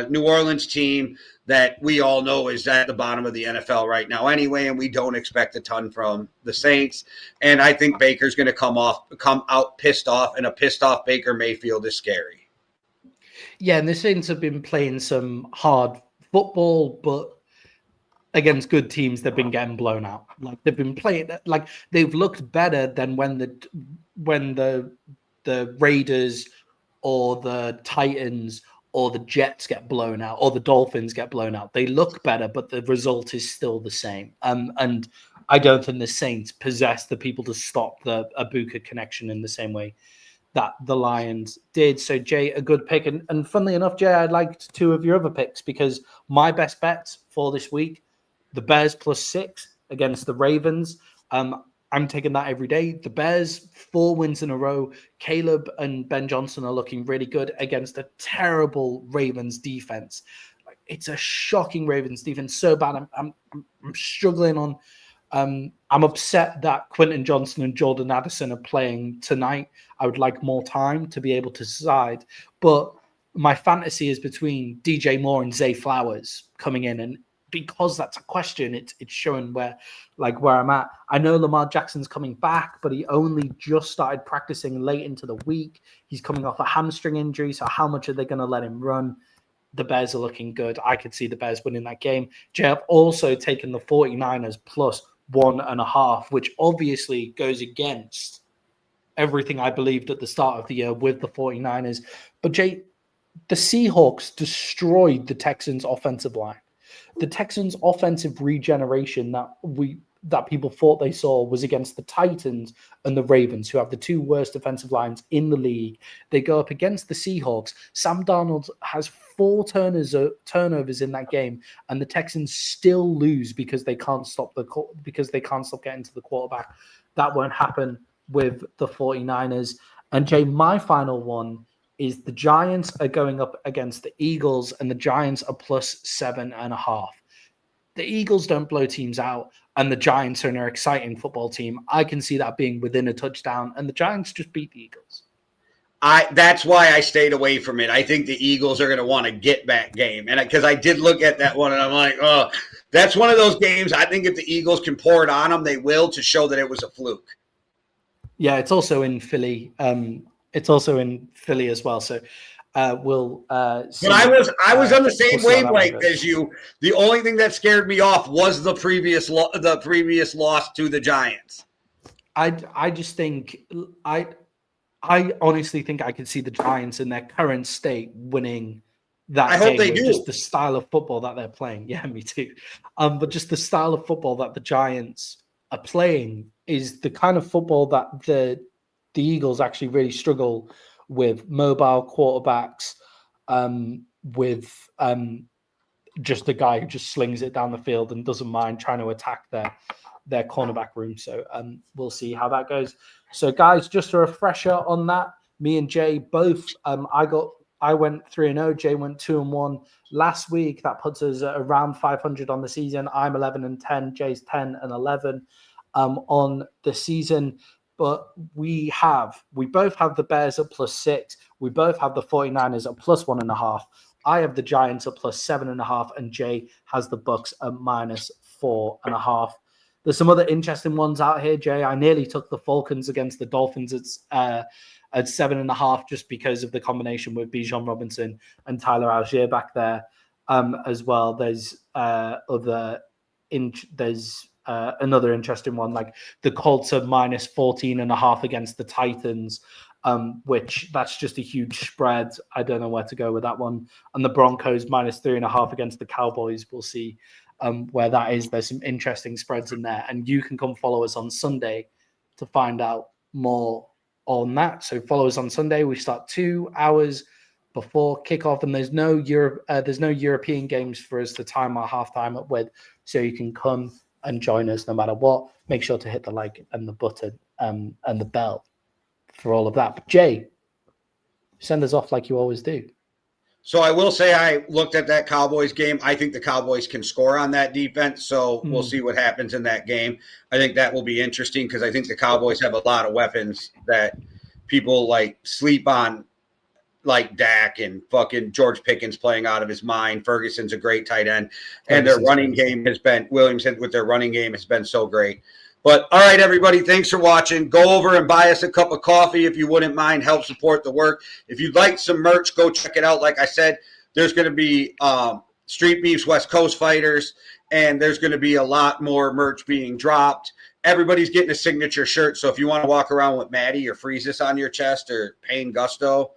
New Orleans team that we all know is at the bottom of the NFL right now anyway, and we don't expect a ton from the Saints. And I think Baker's going to come out pissed off, and a pissed off Baker Mayfield is scary. Yeah, and the Saints have been playing some hard football, but against good teams, they've been getting blown out. They've been playing they've looked better than when the Raiders or the Titans or the Jets get blown out, or the Dolphins get blown out. They look better, but the result is still the same. And I don't think the Saints possess the people to stop the Ibuka connection in the same way that the Lions did. So, Jay, a good pick. And funnily enough, Jay, I liked 2 of your other picks because my best bets for this week, the Bears +6 against the Ravens. I'm taking that every day. The Bears, 4 wins in a row. Caleb and Ben Johnson are looking really good against a terrible Ravens defense. It's a shocking Ravens defense, so bad. I'm struggling on. I'm upset that Quentin Johnson and Jordan Addison are playing tonight. I would like more time to be able to decide. But my fantasy is between DJ Moore and Zay Flowers coming in, and because that's a question, it's showing where I'm at. I know Lamar Jackson's coming back, but he only just started practicing late into the week. He's coming off a hamstring injury, so how much are they going to let him run? The Bears are looking good. I could see the Bears winning that game. Jay, I've also taken the 49ers +1.5, which obviously goes against everything I believed at the start of the year with the 49ers. But Jay, the Seahawks destroyed the Texans' offensive line. The Texans' offensive regeneration that that people thought they saw was against the Titans and the Ravens, who have the two worst defensive lines in the league. They go up against the Seahawks. Sam Darnold has 4 turnovers in that game, and the Texans still lose because they can't stop getting to the quarterback. That won't happen with the 49ers. And Jay, my final one is the Giants are going up against the Eagles, and the Giants are plus 7.5. The Eagles don't blow teams out, and the Giants are an exciting football team. I can see that being within a touchdown, and the Giants just beat the Eagles. That's why I stayed away from it. I think the Eagles are going to want a get-back game, and because I did look at that one, and I'm like, oh, that's one of those games. I think if the Eagles can pour it on them, they will, to show that it was a fluke. Yeah, it's also in Philly. It's also in Philly as well. So we'll see. But I was on the same wavelength as you. The only thing that scared me off was the previous loss to the Giants. I just think I honestly think I could see the Giants in their current state winning that game. I hope they do. Just the style of football that they're playing. Yeah, me too. But just the style of football that the Giants are playing is the kind of football that the Eagles actually really struggle with. Mobile quarterbacks, with just a guy who just slings it down the field and doesn't mind trying to attack their cornerback room. So we'll see how that goes. So guys, just a refresher on that. Me and Jay both, I went 3-0. Jay went 2-1 last week. That puts us at around 500 on the season. I'm 11-10. Jay's 10-11 on the season. But we both have the Bears at +6. We both have the 49ers at +1.5. I have the Giants at +7.5, and Jay has the Bucks at -4.5. There's some other interesting ones out here, Jay. I nearly took the Falcons against the Dolphins at 7.5 just because of the combination with Bijan Robinson and Tyler Algier back there as well. There's another interesting one, like the Colts are -14.5 against the Titans, which that's just a huge spread. I don't know where to go with that one. And the Broncos -3.5 against the Cowboys. We'll see where that is. There's some interesting spreads in there, and you can come follow us on Sunday to find out more on that. So follow us on Sunday. We start 2 hours before kickoff, and there's no European games for us to time our halftime up with, so you can come and join us no matter what. Make sure to hit the like and the button and the bell for all of that. But Jay, send us off like you always do. So I will say I looked at that Cowboys game. I think the Cowboys can score on that defense, so we'll see what happens in that game. I think that will be interesting because I think the Cowboys have a lot of weapons that people like sleep on, like Dak and fucking George Pickens playing out of his mind. Ferguson's a great tight end, and their running game has been with their running game has been so great. But all right, everybody, thanks for watching. Go over and buy us a cup of coffee if you wouldn't mind. Help support the work. If you'd like some merch, go check it out. Like I said, there's going to be Street Beefs West Coast Fighters, and there's going to be a lot more merch being dropped. Everybody's getting a signature shirt, so if you want to walk around with Maddie or Freezus on your chest or Payne Gusto,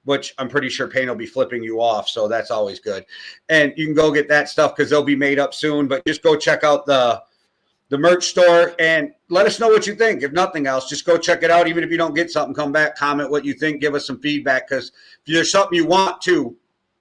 which I'm pretty sure Payne will be flipping you off, so that's always good. And you can go get that stuff because they'll be made up soon. But just go check out the merch store and let us know what you think. If nothing else, just go check it out. Even if you don't get something, come back, comment what you think, give us some feedback, because if there's something you want to,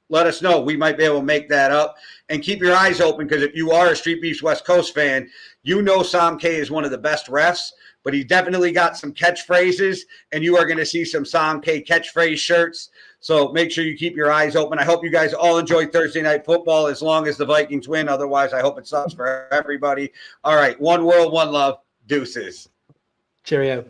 let us know. We might be able to make that up. And keep your eyes open, because if you are a Street Beefs West Coast fan, you know Sam K is one of the best refs, but he definitely got some catchphrases, and you are going to see some Sam K catchphrase shirts. So make sure you keep your eyes open. I hope you guys all enjoy Thursday Night Football as long as the Vikings win. Otherwise, I hope it sucks for everybody. All right. One world, one love. Deuces. Cheerio.